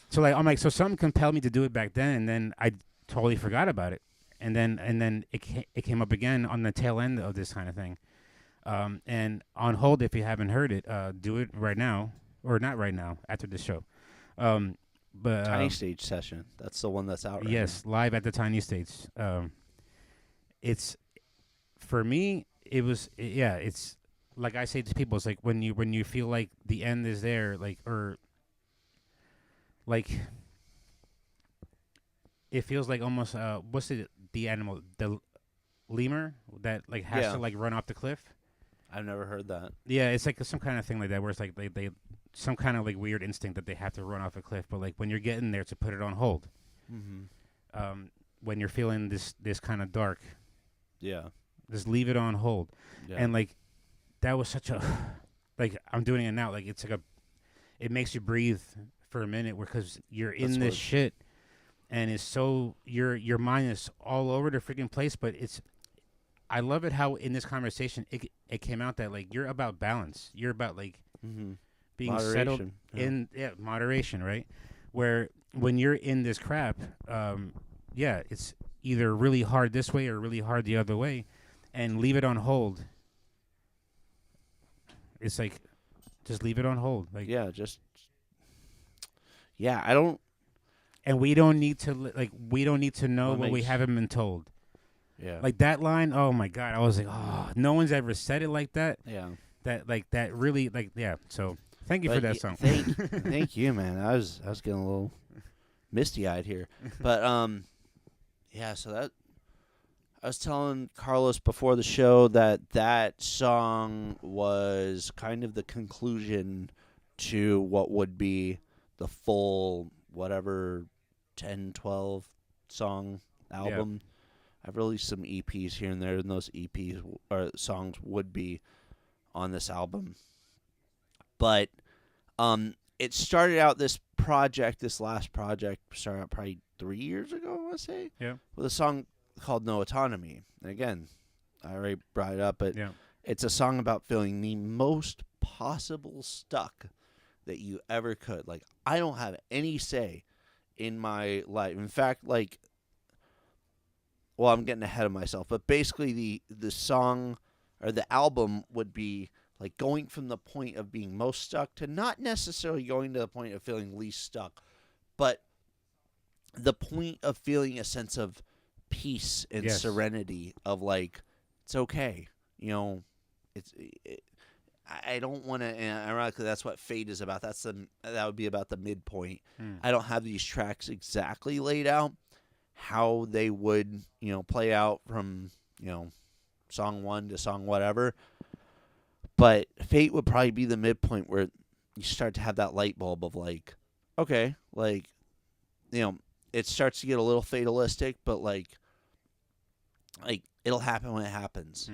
So like I'm like, so something compelled me to do it back then, and then I totally forgot about it. And then it came up again on the tail end of this kind of thing. And On Hold, if you haven't heard it, do it right now, or not right now, after the show. But Tiny Stage session. That's the one that's out right yes, now. live at the Tiny Stage. It's, for me, it's like I say to people, it's like when you feel like the end is there, like, or like it feels like almost what's the animal, the lemur that like has to like run off the cliff. I've never heard that. Yeah, it's like some kind of thing like that where it's like they some kind of like weird instinct that they have to run off a cliff, but like when you're getting there, to put it on hold. Mm-hmm. When you're feeling this kind of dark, just leave it on hold. And like that was such a like I'm doing it now, like it's like it makes you breathe for a minute because you're in this shit, and it's so your mind is all over the freaking place. But I love it how in this conversation it came out that like you're about balance, you're about like being moderation, settled in moderation, right? Where when you're in this crap, it's either really hard this way or really hard the other way, and leave it on hold. It's like just leave it on hold, like I don't. And we don't need to know what we haven't been told. Yeah. Like that line, oh my God, I was like, oh, no one's ever said it like that. Yeah. That really like so thank you for that song. Thank you, man. I was getting a little misty eyed here. But so that I was telling Carlos before the show that song was kind of the conclusion to what would be the full whatever 10, 12 song album. Yeah. I've released some EPs here and there, and those EPs or songs would be on this album. But it started out this last project started out probably 3 years ago, I want to say. Yeah. With a song called No Autonomy. And again, I already brought it up, but it's a song about feeling the most possible stuck that you ever could. Like, I don't have any say in my life. In fact, like, well, I'm getting ahead of myself, but basically the song or the album would be like going from the point of being most stuck to not necessarily going to the point of feeling least stuck, but the point of feeling a sense of peace and serenity of like, it's okay. You know, I don't want to, and ironically, that's what Fate is about. That would be about the midpoint. I don't have these tracks exactly laid out, how they would, play out from, song 1 to song whatever. But Fate would probably be the midpoint where you start to have that light bulb of like, okay, like, it starts to get a little fatalistic, but like it'll happen when it happens.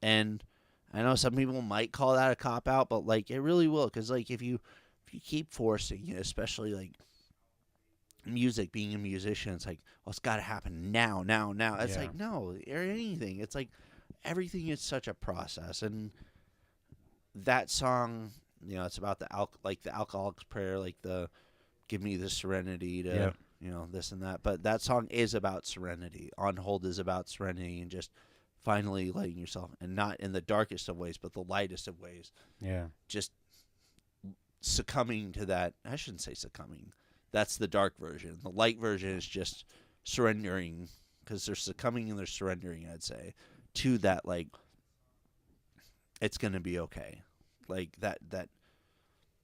And I know some people might call that a cop out, but like it really will, because like if you keep forcing it, especially like music, being a musician, it's like, well, it's got to happen now. It's like, no, or anything. It's like everything is such a process, and that song, it's about the alcoholic's prayer, like the give me the serenity to, this and that. But that song is about serenity. On Hold is about serenity and just finally letting yourself, and not in the darkest of ways, but the lightest of ways. Yeah. Just succumbing to that. I shouldn't say succumbing. That's the dark version. The light version is just surrendering, because they're succumbing and they're surrendering, I'd say, to that, like, it's going to be okay. Like, that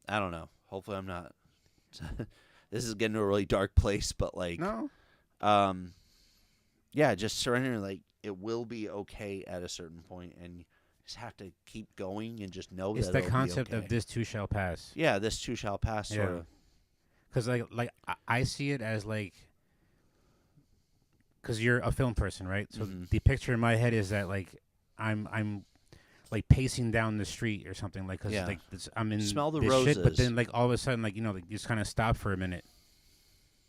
I don't know. hopefully I'm not. This is getting to a really dark place, but like, No. Yeah, just surrendering. Like, it will be okay at a certain point, and you just have to keep going and just know It's that the it'll concept be okay. of this too shall pass. Yeah, this too shall pass. Sort of. Because I see it as like, because you're a film person, right? So the picture in my head is that like I'm like pacing down the street or something, like, because like I'm in Smell the this roses. shit, but then like all of a sudden, like, you know, like you just kind of stop for a minute,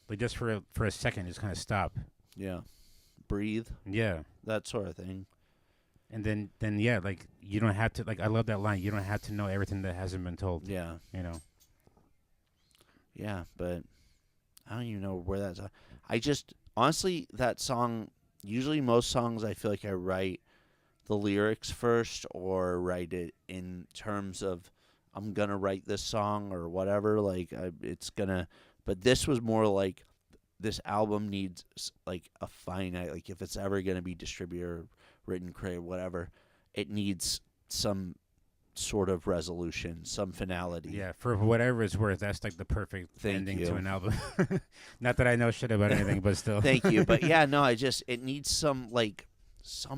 like just for a second, just kind of stop. Yeah. Breathe. Yeah. That sort of thing. And then yeah, like you don't have to, like, I love that line. You don't have to know everything that hasn't been told. Yeah. You know. Yeah, but I don't even know where that's. I just honestly, that song. Usually, most songs I feel like I write the lyrics first, or write it in terms of I'm gonna write this song or whatever. Like it's gonna. But this was more like this album needs like a finite. Like if it's ever gonna be distributed, written, created, whatever, it needs some sort of resolution, some finality. Yeah, for whatever it's worth, that's like the perfect ending to an album. Not that I know shit about anything, but still. Thank you. But yeah, no, it needs some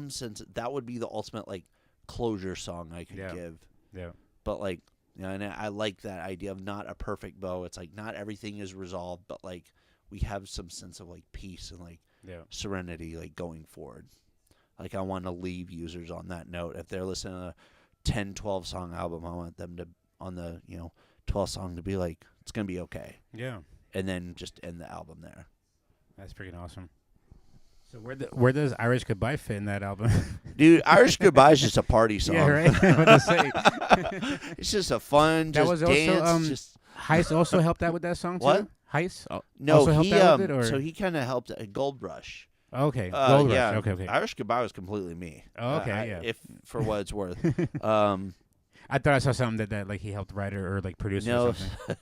sense. That would be the ultimate like closure song I could give. Yeah. But like, you know, and I like that idea of not a perfect bow. It's like not everything is resolved, but like we have some sense of like peace and like serenity like going forward. Like I want to leave users on that note. If they're listening to a 10, 12 song album, I want them to, on the, 12th song, to be like, it's going to be okay. Yeah. And then just end the album there. That's freaking awesome. So where does Irish Goodbye fit in that album? Dude, Irish Goodbye is just a party song. Yeah, right? What to say. It's just a fun, that just was dance. Also, just Heist also helped out with that song, too? What? Heist? No, also helped out with it, or? So he kind of helped Gold Rush. Okay, Gold Rush. Yeah. Okay. Irish Goodbye was completely me. Oh, okay, yeah. If for what it's worth. I thought I saw something that like he helped write or like produce or something.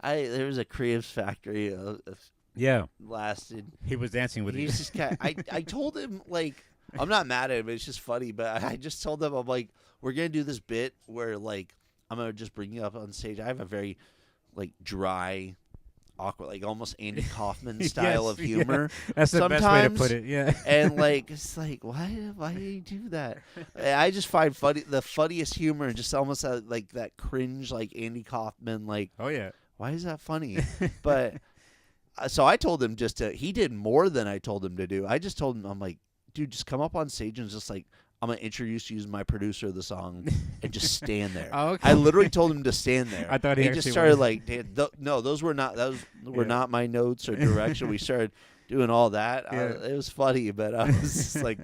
There was a Creatives Factory. Lasted. He was dancing with He's just I told him, like, I'm not mad at him. It's just funny, but I just told him, I'm like, we're gonna do this bit where like I'm gonna just bring you up on stage. I have a very like dry, awkward, like almost Andy Kaufman style of humor. Yeah. That's the best way to put it. Yeah. And like it's like why do you do that? I just find the funniest humor, and just almost like that cringe, like Andy Kaufman, like, oh yeah, why is that funny? But so I told him he did more than I told him to do. I just told him, I'm like, dude, just come up on stage and just like, I'm going to introduce you as my producer of the song and just stand there. Oh, okay. I literally told him to stand there. I thought he just started was. like, no, those were not not my notes or direction. We started doing all that. Yeah. It was funny, but I was just like,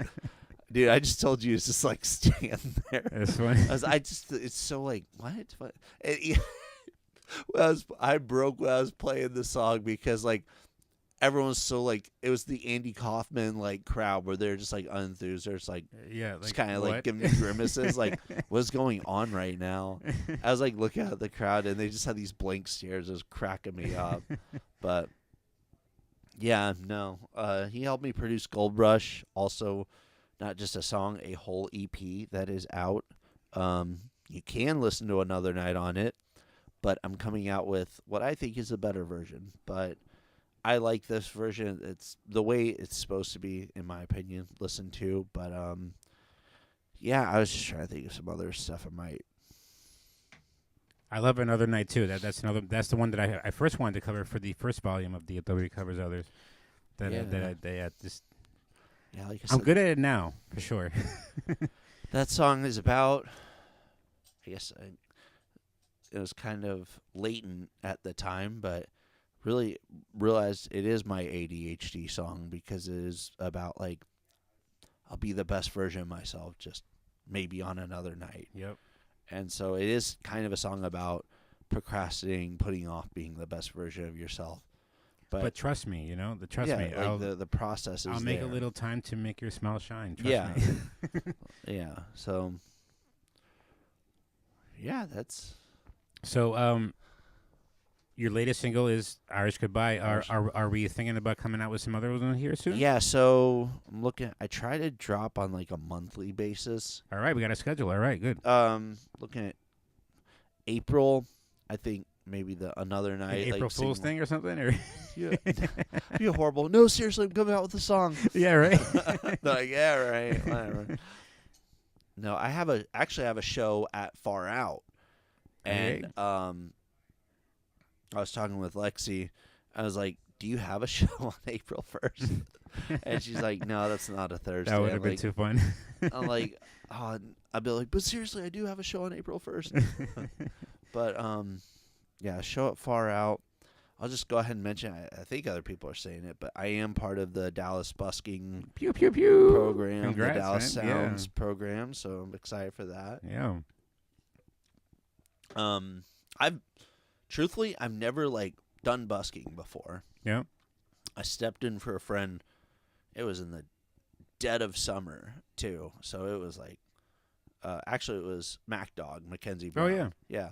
dude, I just told you to just like stand there. That's funny. It's so like, what? I broke when I was playing the song because like everyone's so like, it was the Andy Kaufman like crowd where they're just like unenthused. They're just like, just kind of like giving me grimaces, like, what's going on right now? I was like looking at the crowd and they just had these blank stares. It was cracking me up. But yeah, no, he helped me produce Gold Rush. Also, not just a song, a whole EP that is out. You can listen to Another Night on it. But I'm coming out with what I think is a better version. But I like this version. It's the way it's supposed to be, in my opinion, listened to. But yeah, I was just trying to think of some other stuff I might. I love Another Night too. That's the one that I first wanted to cover for the first volume of the Nobody Covers Others. Yeah, like I said, I'm good at it now, for sure. That song is about, I guess, it was kind of latent at the time, but really realized it is my ADHD song because it is about like, I'll be the best version of myself, just maybe on another night. Yep. And so it is kind of a song about procrastinating, putting off being the best version of yourself. But trust me, trust me. Like the process is I'll make there. a little time to make your smile shine. Trust me. Yeah. So, yeah, that's. So, your latest single is Irish Goodbye. Are we thinking about coming out with some other ones here soon? Yeah, so I'm looking. I try to drop on like a monthly basis. All right, we got a schedule. All right, good. Looking at April, I think maybe another night, April like Fool's sing- thing or something, or Yeah, be horrible. No, seriously, I'm coming out with a song. Yeah, right. They're like, yeah, right, whatever. No, I have a show at Far Out, and I was talking with Lexi. I was like, "Do you have a show on April 1st?" And she's like, "No, that's not a Thursday." That would have I'm been like- too fun. I'm like, "Oh," I'd be like, "But seriously, I do have a show on April 1st." But yeah, show at Far Out. I'll just go ahead and mention. I think other people are saying it, but I am part of the Dallas busking Pew pew pew program, Congrats, the Dallas man. Yeah. Sounds program. So I'm excited for that. Yeah. I've never like done busking before. Yeah. I stepped in for a friend. It was in the dead of summer too, so it was like, actually it was Mac Dog, Mackenzie Brown. Oh, yeah. Yeah.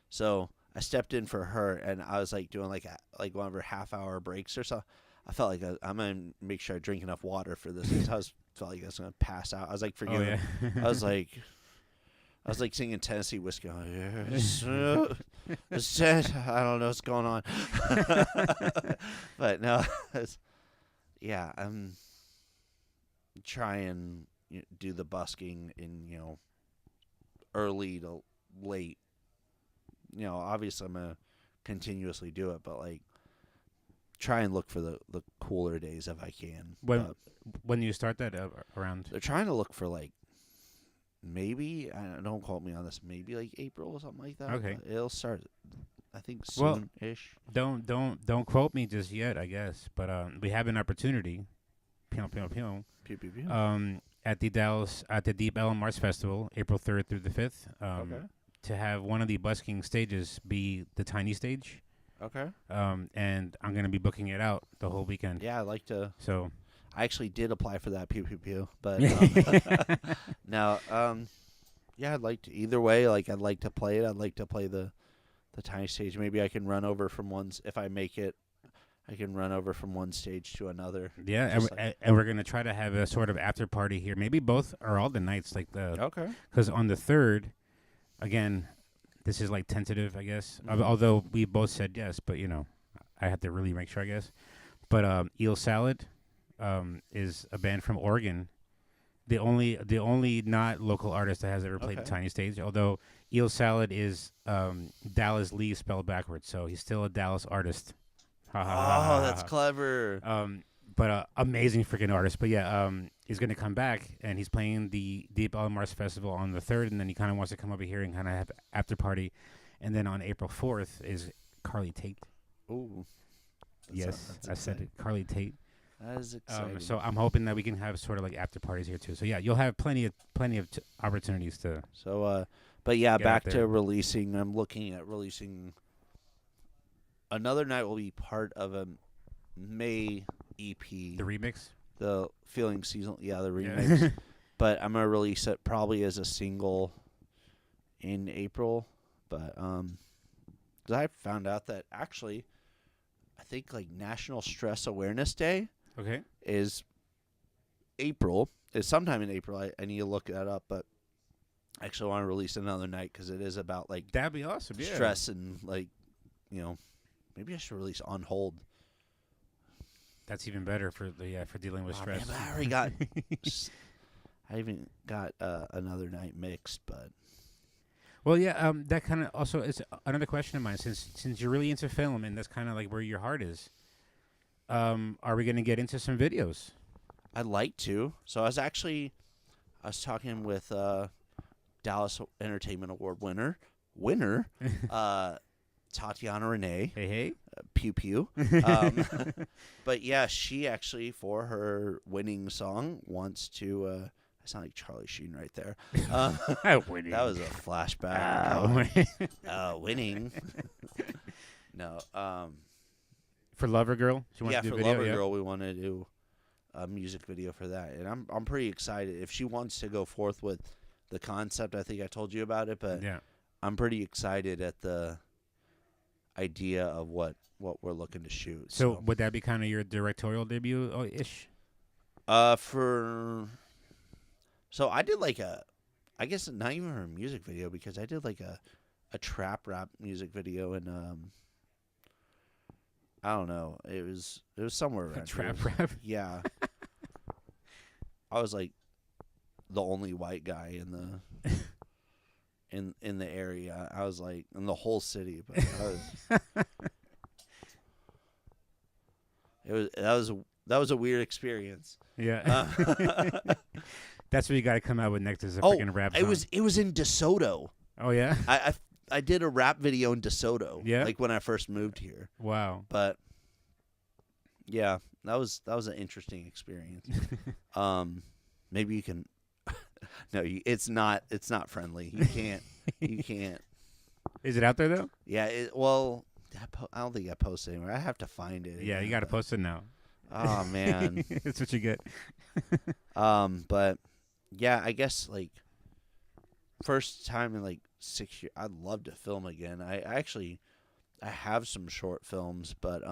So I stepped in for her, and I was like doing like one of her half-hour breaks or so. I felt like I'm gonna make sure I drink enough water for this because felt like I was gonna pass out. I was like forgetting. yeah. I was like singing Tennessee Whiskey. Oh, yes. It's dead. I don't know what's going on. But no, yeah, I'm trying to do the busking in early to late. Obviously I'm gonna continuously do it, but like try and look for the cooler days if I can. When you start that around? They're trying to look for like maybe, don't quote me on this, maybe like April or something like that. Okay. But it'll start, I think, Well, soon-ish. Don't quote me just yet, I guess. But we have an opportunity. Pew pew pew. Pew, pew, pew. At the Deep Ellum Arts Festival, April 3rd through the 5th. Okay. To have one of the busking stages be the tiny stage. Okay. And I'm gonna be booking it out the whole weekend. Yeah, I'd like to. So I actually did apply for that pew pew pew, but no. Yeah, I'd like to. Either way, like I'd like to play it. I'd like to play the tiny stage. Maybe I can run over from if I make it. I can run over from one stage to another. Yeah, and we're gonna try to have a sort of after party here. Maybe both or all the nights, like Okay. Because on the 3rd, again, this is like tentative, I guess. Mhm. Although we both said yes, but I have to really make sure, I guess. But Eel Salad is a band from Oregon. The only not local artist that has ever played the Okay. tiny stage. Although Eel Salad is Dallas Lee spelled backwards, so he's still a Dallas artist. Oh, that's clever. But amazing freaking artist. But yeah, he's gonna come back and he's playing the Deep Ellum Arts Festival on the 3rd, and then he kind of wants to come over here and kind of have after party, and then on April 4th is Carly Tate. Ooh. Yes, I said it, Carly Tate. That is exciting. So I'm hoping that we can have sort of like after parties here too. So yeah, you'll have plenty of opportunities to. So, but yeah, get back out to there. releasing. I'm looking at releasing. Another Night will be part of a May EP. The remix? The Feeling Season. Yeah, the remix. Yeah. But I'm going to release it probably as a single in April. But, 'cause I found out that actually, I think like National Stress Awareness Day. Okay. Is April. Is sometime in April. I need to look that up, but I actually want to release another night because it is about like That'd be awesome. Yeah. stress and like, maybe I should release On Hold. That's even better for dealing with stress. Man, I already got. I even got another night mixed, but. Well, yeah, that kind of also is another question of mine. Since you're really into film and that's kind of like where your heart is, are we going to get into some videos? I'd like to. So I was talking with Dallas Entertainment Award winner, Tatiana Renee. Hey. Pew pew. But yeah, she actually for her winning song wants to. I sound like Charlie Sheen right there. Winning. That was a flashback. Winning. No. For Lover Girl, she wants yeah, to do for a video, Lover yeah? Girl, we want to do a music video for that, and I'm pretty excited. If she wants to go forth with the concept, I think I told you about it, but yeah. I'm pretty excited at the idea of what we're looking to shoot. So would that be kind of your directorial debut ish? So I did like I guess not even her music video because I did like a a trap rap music video in I don't know. It was somewhere around Trap here. rap? Yeah. I was like the only white guy in the in the area. I was like in the whole city, but that was a weird experience. Yeah. That's what you got to come out with next is a Oh, freaking rap it song. was in DeSoto. Oh yeah. I did a rap video in DeSoto. Yeah? Like when I first moved here. Wow. But yeah, that was an interesting experience. Maybe you can. No, it's not friendly. You can't. Is it out there though? Yeah. Well, I don't think I posted anywhere. I have to find it. Yeah, you got to post it now. Oh man, that's what you get. But yeah, I guess like first time in like 6 years. I'd love to film again. I have some short films, but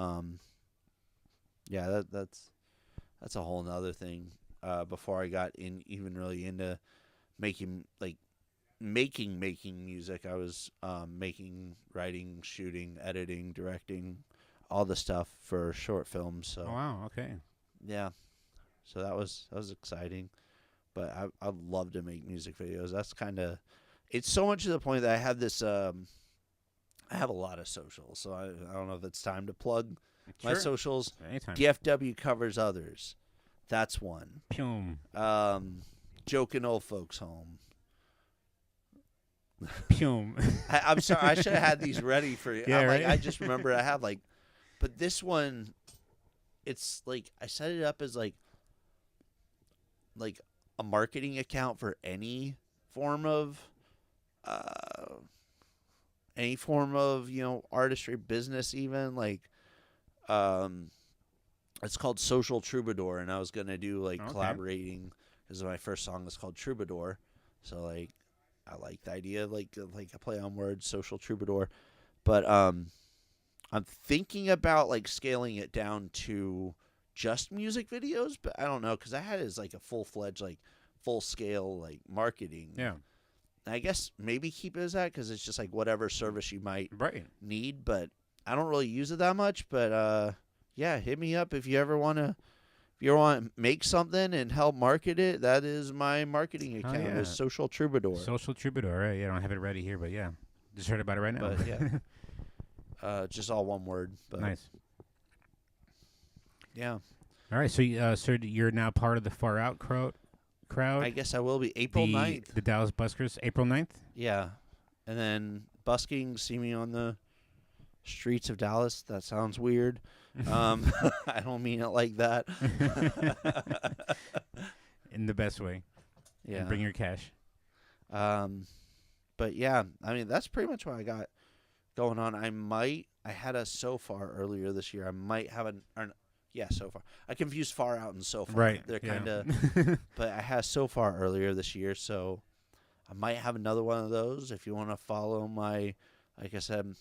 yeah, that's a whole nother thing. Before I got even really into making music, I was making, writing, shooting, editing, directing, all the stuff for short films. So Oh, wow. Okay. yeah, so that was exciting. But I'd love to make music videos. That's kind of, it's so much to the point that I have this. I have a lot of socials, so I don't know if it's time to plug my Sure. socials. Anytime. DFW Covers Others. That's one. Pum. Joking Old Folks Home. Pum. I'm sorry. I should have had these ready for you. Yeah, right? I just remember I have but this one, it's like I set it up as like a marketing account for any form of artistry, business, even it's called Social Troubadour, and I was gonna do collaborating because my first song is called Troubadour, so I like the idea of like a play on words, Social Troubadour, but I'm thinking about scaling it down to just music videos, but I don't know because I had it as a full-fledged full scale marketing. Yeah. I guess maybe keep it as that because it's just whatever service you might need, but I don't really use it that much. But yeah, hit me up if you ever want to make something and help market it. That is my marketing account. yeah. Is Social Troubadour. Social Troubadour, right? Yeah, I don't have it ready here, but yeah. Just heard about it right now. But yeah. Just all one word. But Nice. Yeah. All right, so you're now part of the Far Out crowd? I guess I will be April 9th. The Dallas Buskers, April 9th? Yeah. And then busking, see me on the streets of Dallas. That sounds weird. I don't mean it like that. In the best way. Yeah. And bring your cash. But yeah, I mean, that's pretty much what I got going on. I had a So Far earlier this year. I might have So Far. I confused Far Out and So Far. Right. They're yeah. kind of, but I had So Far earlier this year, so I might have another one of those. If you want to follow my, like I said,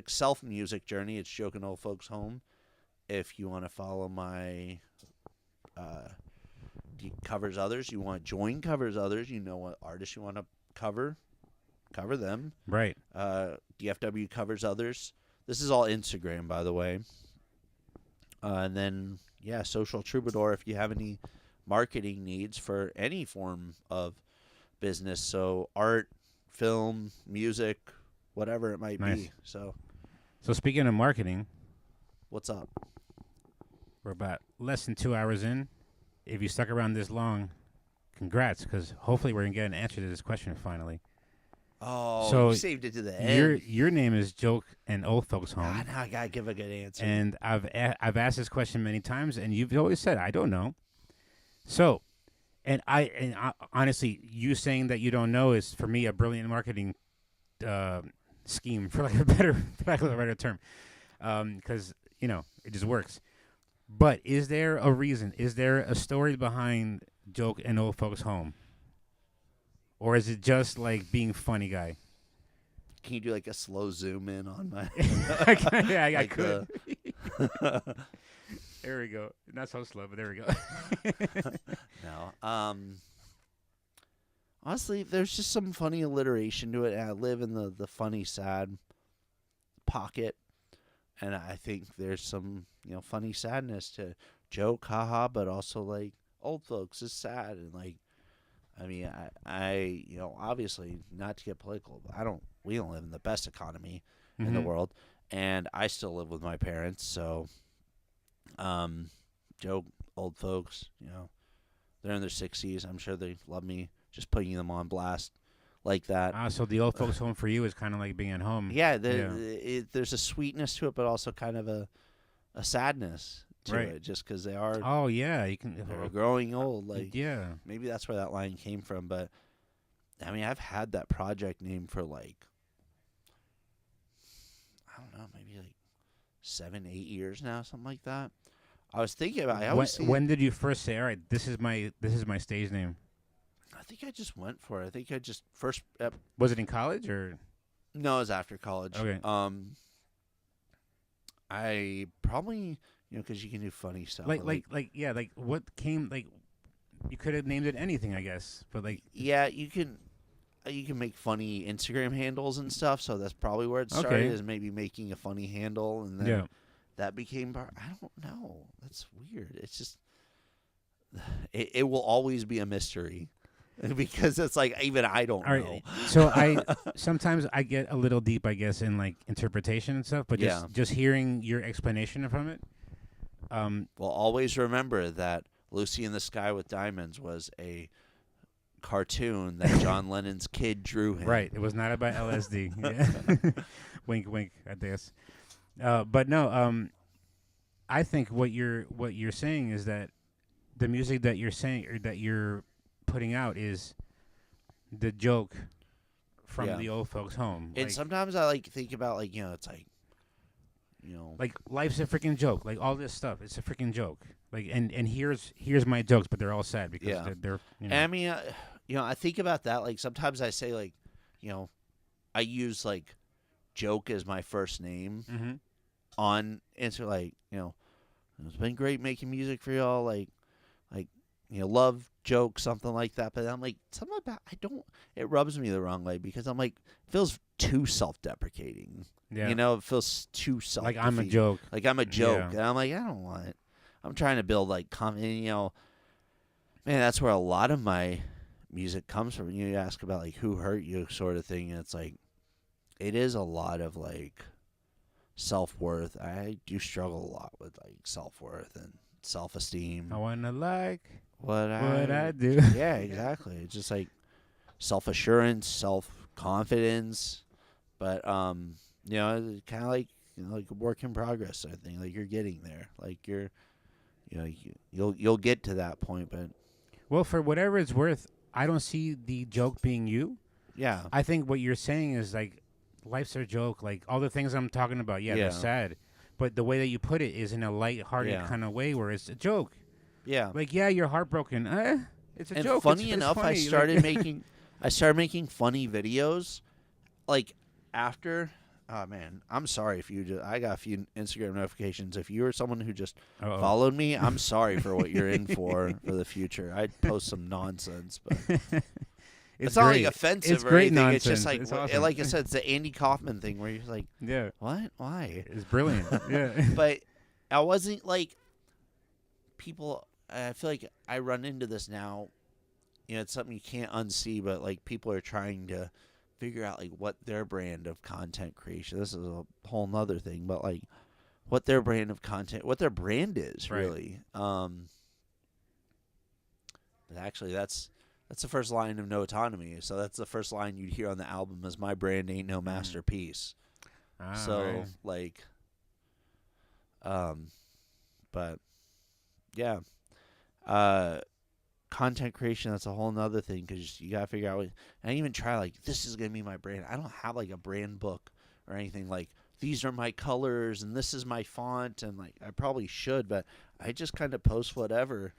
self-music journey, it's Joking Old Folks Home. If you want to follow my Covers Others, you want to join Covers Others, you know what artists you want to cover them. Right. DFW Covers Others. This is all Instagram, by the way. And then, yeah, Social Troubadour if you have any marketing needs for any form of business. So art, film, music, whatever it might be. So speaking of marketing. What's up? We're about less than 2 hours in. If you stuck around this long, congrats, because hopefully we're going to get an answer to this question finally. Oh, so you saved it to the end. Your name is Joke and Old Folks Home. God, now I gotta give a good answer. And I've asked this question many times, and you've always said I don't know. So, and I honestly, you saying that you don't know is for me a brilliant marketing scheme, for lack of a better term, because it just works. But is there a reason? Is there a story behind Joke and Old Folks Home? Or is it just being funny guy? Can you do a slow zoom in on my? Yeah, I could. There we go. Not so slow, but there we go. No. honestly, there's just some funny alliteration to it. And I live in the funny sad pocket, and I think there's some funny sadness to joke, haha, but also like old folks is sad and like. I mean, I obviously not to get political, but we don't live in the best economy in the world, and I still live with my parents. So, joke, old folks, they're in their 60s. I'm sure they love me just putting them on blast like that. So the old folks home for you is kind of like being at home. Yeah, there's a sweetness to it, but also kind of a sadness to it, just because they are. Oh yeah, they're growing old. Like maybe that's where that line came from. But I mean, I've had that project name for like I don't know, maybe like 7-8 years now, something like that. I was thinking about. When did you first say, "All right, this is my stage name"? I think I just went for it. I think I just first. Was it in college or? No, it was after college. Okay. I probably. Because you can do funny stuff. Like what came, like, you could have named it anything, I guess. But, like... Yeah, you can make funny Instagram handles and stuff, so that's probably where it started, is maybe making a funny handle, and then that became part... I don't know. That's weird. It's just... It will always be a mystery. Because it's like, even I don't know. Right. So sometimes I get a little deep, I guess, in, like, interpretation and stuff, but just hearing your explanation from it... Well, always remember that Lucy in the Sky with Diamonds was a cartoon that John Lennon's kid drew him. Right. It was not about LSD. Yeah. Wink, wink, I guess. But no, I think what you're saying is that the music that you're saying or that you're putting out is the joke from the old folks' home. And sometimes I think about it's like. Like life's a freaking joke. Like all this stuff, it's a freaking joke. Like and here's my jokes, but they're all sad because they're I mean, I think about that. Like sometimes I say like, I use like joke as my first name on Instagram. Like it's been great making music for y'all. Like love joke, something like that. But I'm like something about it rubs me the wrong way because I'm like it feels too self-deprecating. Yeah. It feels too self. Like I'm a joke. Like I'm a joke. Yeah. And I'm like, I don't want it. I'm trying to build like confidence. Man, that's where a lot of my music comes from. You ask about like who hurt you sort of thing. And it's like, it is a lot of like self-worth. I do struggle a lot with like self-worth and self-esteem. I want to like what I do. Yeah, exactly. It's just like self-assurance, self-confidence. But, it's kind of like, like a work in progress, I think. Like, you're getting there. Like, you'll get to that point, but... Well, for whatever it's worth, I don't see the joke being you. Yeah. I think what you're saying is, like, life's a joke. Like, all the things I'm talking about, they're sad. But the way that you put it is in a light-hearted kind of way where it's a joke. Yeah. Like, you're heartbroken. It's a joke. And funny it's enough, funny. I started making funny videos, like, after... Oh, man, I'm sorry if I got a few Instagram notifications. If you were someone who just followed me, I'm sorry for what you're in for the future. I'd post some nonsense, but it's not like offensive it's or great anything. Nonsense. It's just like, awesome. like I said, it's the Andy Kaufman thing where you're like, what? Why? It's brilliant. Yeah. But I wasn't like people. I feel like I run into this now. It's something you can't unsee, but like people are trying to figure out like what their brand of content creation. This is a whole nother thing, but like what their brand of content, what their brand is really. But actually, that's the first line of No Autonomy. So that's the first line you'd hear on the album is "My brand ain't no masterpiece." So like, but yeah, content creation, that's a whole nother thing because you gotta figure out what, and I even try like this is gonna be my brand. I don't have like a brand book or anything like these are my colors and this is my font, and like I probably should, but I just kind of post whatever.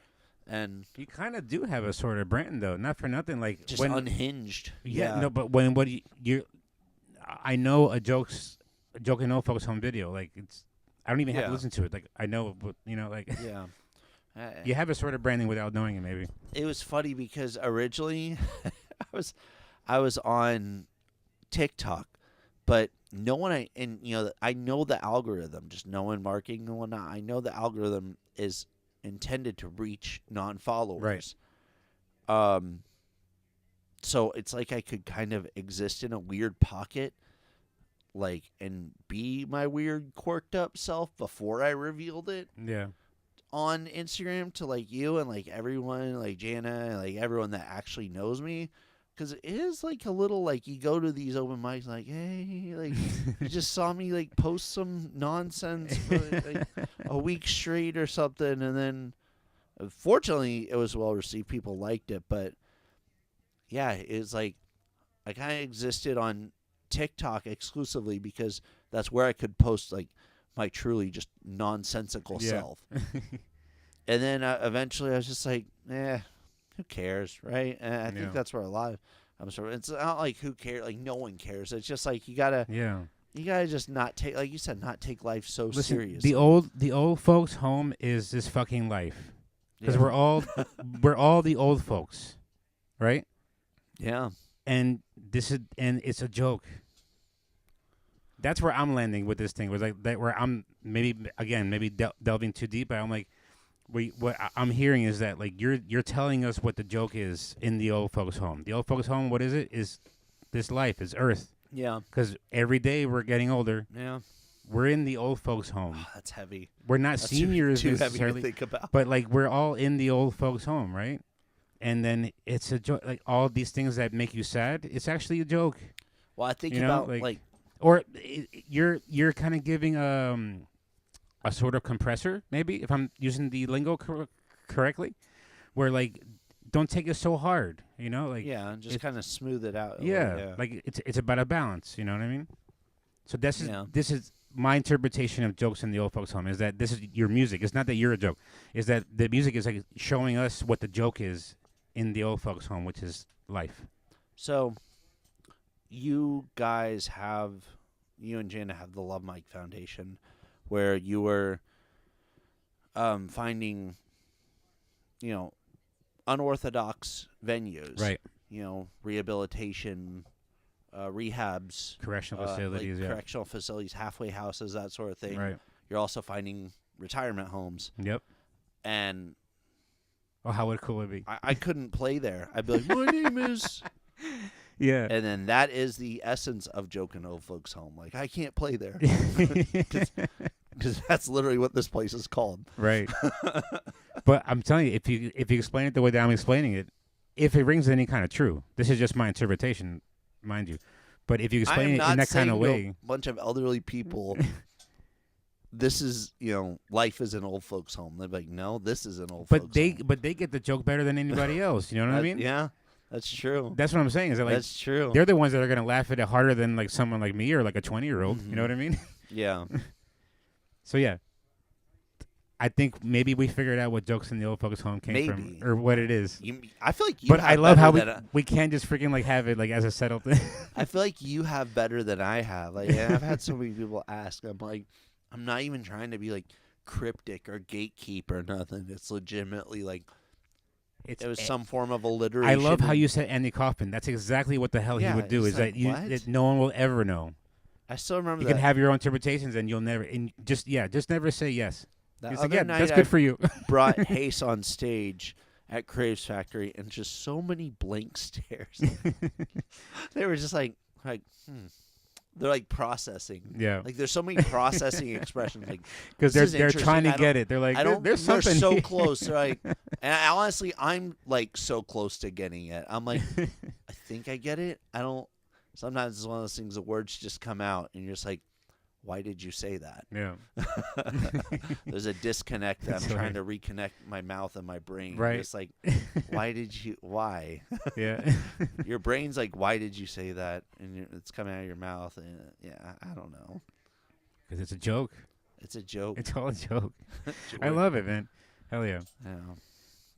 And you kind of do have a sort of brand though, not for nothing, like just unhinged. No, but when I know a joke in old folks home video, like I don't even have to listen to it, like I know, like you have a sort of branding without knowing it. Maybe it was funny because originally I was on TikTok, but no one I know the algorithm, just knowing marketing and whatnot. I know the algorithm is intended to reach non-followers. Right. So it's like I could kind of exist in a weird pocket, like, and be my weird quirked up self before I revealed it. Yeah. On Instagram to like you and like everyone, like Jana and like everyone that actually knows me. Because it is like a little like you go to these open mics like, hey, like you just saw me like post some nonsense for like a week straight or something, and then fortunately it was well received. People liked it, but yeah, it's like I kind of existed on TikTok exclusively because that's where I could post like my truly just nonsensical self. And then eventually I was just like, who cares, right? And I think that's where a lot of it's not like who cares, like no one cares. It's just like you gotta just not take, like you said, not take life so serious. The old folks' home is this fucking life, because we're all the old folks, right? Yeah. And it's a joke. That's where I'm landing with this thing. Was like that where I'm maybe delving too deep, but I'm like, what I'm hearing is that like you're telling us what the joke is in the old folks' home. The old folks' home, what is it? Is this life? Is Earth? Yeah. Because every day we're getting older. Yeah. We're in the old folks' home. Oh, that's heavy. We're not that's seniors too necessarily, heavy to think about. but like we're all in the old folks' home, right? And then it's a joke. Like all these things that make you sad, it's actually a joke. Well, I think about like or you're kind of giving a sort of compressor, maybe, if I'm using the lingo correctly, where like don't take it so hard, like and just kind of smooth it out. Yeah, like it's about a balance, you know what I mean? So this is my interpretation of jokes in the old folks' home, is that this is your music. It's not that you're a joke. Is that the music is like showing us what the joke is in the old folks' home, which is life. So you guys you and Jana have the Love Mike Foundation, where you were finding, unorthodox venues. Right. Rehabilitation, rehabs. Correctional facilities, correctional facilities, halfway houses, that sort of thing. Right. You're also finding retirement homes. Yep. And how cool would it be? I couldn't play there. I'd be like, my name is... Yeah. And then that is the essence of Joke in Old Folks' Home. Like, I can't play there. Because that's literally what this place is called. Right. But I'm telling you, if you explain it the way that I'm explaining it, if it rings any kind of true, this is just my interpretation, mind you. But if you explain it in that kind of way, a bunch of elderly people, this is, life is an old folks' home. They're like, no, this is an old folks' home. But they get the joke better than anybody else. You know what I mean? Yeah. That's true. That's what I'm saying. Is that like that's true? They're the ones that are gonna laugh at it harder than like someone like me or like a 20-year-old. Mm-hmm. You know what I mean? Yeah. So yeah, I think maybe we figured out what Jokes in the Old Folks' Home came from, or what it is. I feel like but I love how we can't just freaking like have it like as a settled thing. I feel like you have better than I have. Like I've had so many people ask. I'm like, I'm not even trying to be like cryptic or gatekeep or nothing. It's legitimately like. It was some form of alliteration. I love how you said Andy Kaufman. That's exactly what the hell he would do. Is like, that no one will ever know. I still remember. You can have your own interpretations, and you'll never. And just never say yes. That like, yeah, that's good for you. Brought Hayes on stage at Craves Factory, and just so many blank stares. They were just like. They're like processing. Yeah. Like there's so many processing expressions. Like because they're trying to get it. They're like, there's something. They're so close. They're like, and honestly, I'm like so close to getting it. I'm like, I think I get it. I don't. Sometimes it's one of those things. The words just come out, and you're just like, why did you say that? Yeah. There's a disconnect that I'm trying to reconnect my mouth and my brain. Right. It's like, why? Yeah. Your brain's like, why did you say that? And it's coming out of your mouth. And I don't know. Because it's a joke. It's a joke. It's all a joke. I love it, man. Hell yeah. Yeah.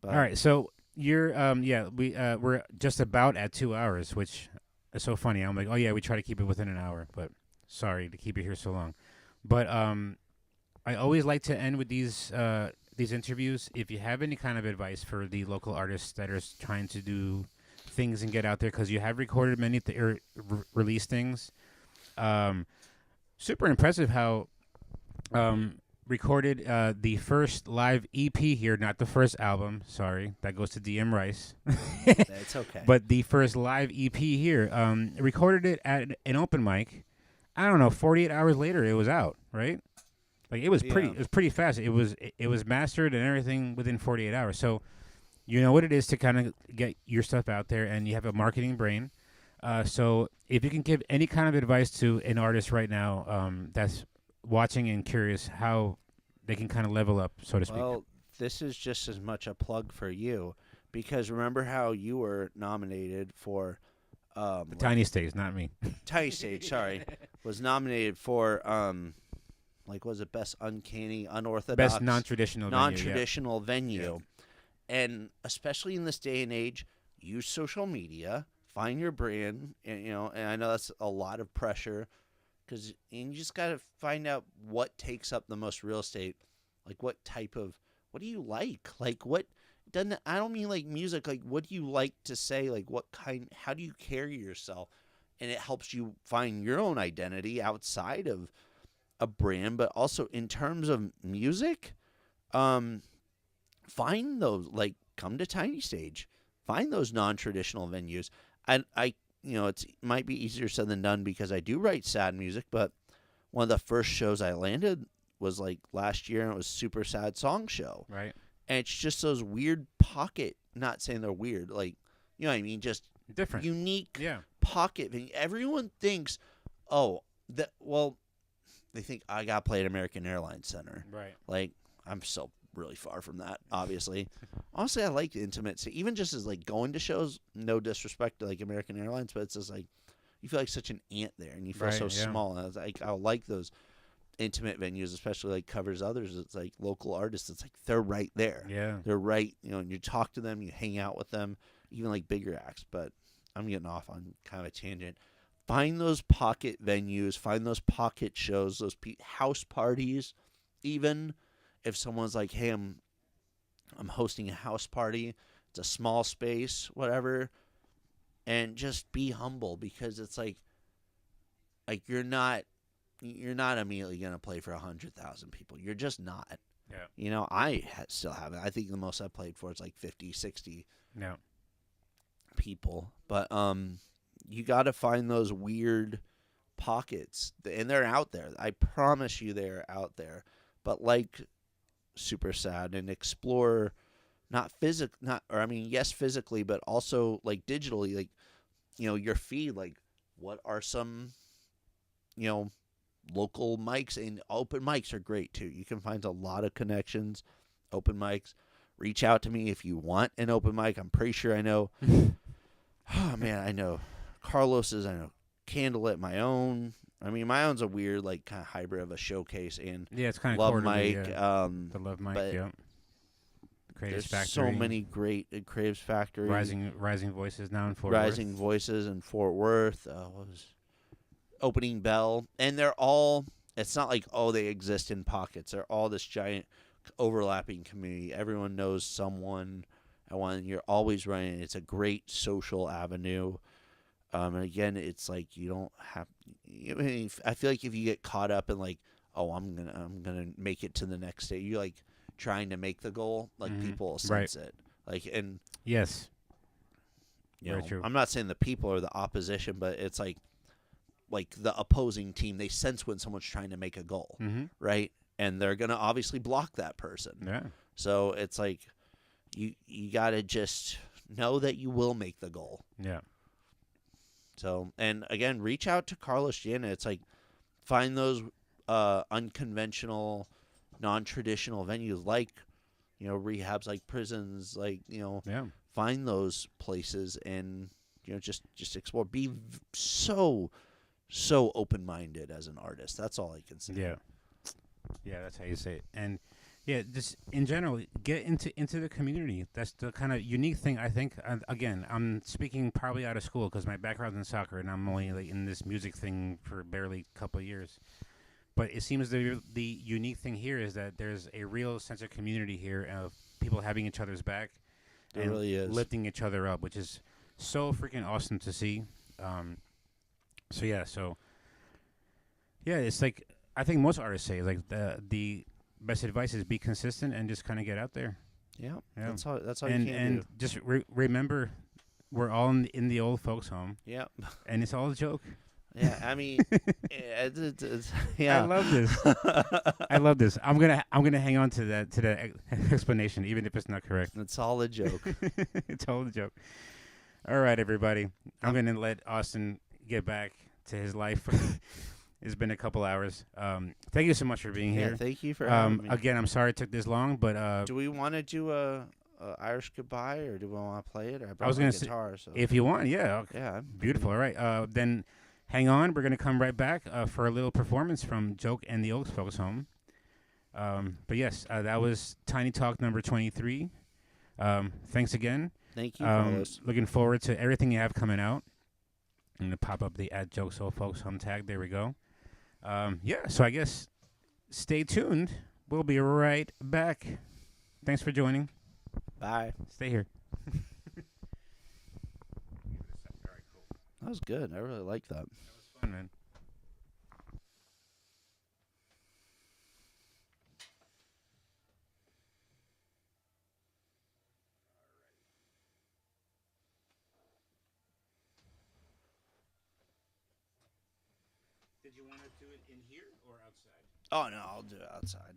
All right. So you're, we're just about at 2 hours, which is so funny. I'm like, oh yeah, we try to keep it within an hour, but sorry to keep it here so long. But I always like to end with these interviews. If you have any kind of advice for the local artists that are trying to do things and get out there because you have recorded many released things. Super impressive how recorded the first live EP here, not the first album. Sorry, that goes to DM Rice. It's okay. But the first live EP here, recorded it at an open mic. I don't know. 48 hours later, it was out. Right? Like it was pretty. It was pretty fast. It was mastered and everything within 48 hours. So you know what it is to kind of get your stuff out there, and you have a marketing brain. So if you can give any kind of advice to an artist right now that's watching and curious how they can kind of level up, so to speak. Well, this is just as much a plug for you because remember how you were nominated for the Tiny Stage, not me. Tiny Stage, sorry, was nominated for like was it best uncanny, unorthodox, best non-traditional venue. And especially in this day and age, use social media, find your brand, and and I know that's a lot of pressure. And you just got to find out what takes up the most real estate. Like what do you like? Like what doesn't, I don't mean like music, like what do you like to say? Like how do you carry yourself? And it helps you find your own identity outside of a brand, but also in terms of music, find those, like come to Tiny Stage, find those non-traditional venues. I it might be easier said than done because I do write sad music, but one of the first shows I landed was like last year, and it was Super Sad Song Show. Right. And it's just those weird pocket, not saying they're weird, like, you know what I mean? Just different, unique pocket. Everyone thinks, they think I got to play at American Airlines Center. Right. Like, I'm so really far from that, obviously. Honestly, I like the intimacy. Even just as like going to shows, no disrespect to like American Airlines, but it's just like you feel like such an ant there and you feel so small. And I was like, I like those intimate venues, especially like Covers Others. It's like local artists. It's like they're right there. Yeah. They're right, and you talk to them, you hang out with them, even like bigger acts. But I'm getting off on kind of a tangent. Find those pocket venues, find those pocket shows, those house parties, even. If someone's like, hey, I'm hosting a house party, it's a small space, whatever, and just be humble because it's like you're not immediately gonna play for 100,000 people. You're just not. Yeah. I still haven't. I think the most I played for is like 50, 60 people. But you got to find those weird pockets, and they're out there. I promise you, they're out there. But like Super Sad, and explore yes, physically, but also like digitally, like your feed, like what are some local mics, and open mics are great too. You can find a lot of connections, open mics. Reach out to me if you want an open mic. I'm pretty sure I know I know Carlos's, I know Candlelit, my own. I mean, my own's a weird, like, kind of hybrid of a showcase and it's kind of Love quarterly, Mike. The Love Mike, The Creatives Factory. So many great Creatives Factory. Rising Voices now in Fort Worth. Worth. Rising Voices in Fort Worth. What was Opening Bell, and they're all. It's not like they exist in pockets. They're all this giant overlapping community. Everyone knows someone at one. You're always running. It's a great social avenue. And again, it's like you don't have. I feel like if you get caught up in like, I'm gonna make it to the next day, you're like trying to make the goal. Like people will sense it. Like and yes, very true. I'm not saying the people are the opposition, but it's like the opposing team. They sense when someone's trying to make a goal, right? And they're gonna obviously block that person. Yeah. So it's like you gotta just know that you will make the goal. Yeah. So, and again, reach out to Carlos Jana. It's like find those unconventional, non-traditional venues like, rehabs, like prisons, like, find those places and, just explore. Be so open-minded as an artist. That's all I can say. Yeah. Yeah, that's how you say it. And yeah, just in general, get into the community. That's the kind of unique thing, I think. Again, I'm speaking probably out of school because my background's in soccer, and I'm only like in this music thing for barely a couple of years. But it seems the unique thing here is that there's a real sense of community here of people having each other's back and really is. Lifting each other up, which is so freaking awesome to see. So yeah, it's like I think most artists say like the best advice is be consistent and just kind of get out there. Yeah, Yeah. that's all. That's all and you can and do. just remember, we're all in the old folks' home. Yeah, and it's all a joke. yeah. I mean, yeah. I love this. I love this. I'm gonna hang on to that explanation, even if it's not correct. It's all a joke. It's all a joke. All right, everybody. I'm gonna let Austin get back to his life. It's been a couple hours. Thank you so much for being Yeah, here. thank you for having me. Again, I'm sorry it took this long, but do we want to do a Irish goodbye, or do we want to play it? I was going gonna to guitar. So if you want, yeah, yeah, beautiful. All right, then hang on. We're gonna come right back for a little performance from Joke and the Oaks Folks Home. But yes, that was Tiny Talk number 23. Thanks again. Thank you, fellas. Looking forward to everything you have coming out. I'm gonna pop up the @Jokes Old Folks Home tag. There we go. Yeah, so I guess stay tuned. We'll be right back. Thanks for joining. Bye. Stay here. That was good. I really like that. That was fun, man. Did you want to do it in here or outside? Oh no, I'll do it outside.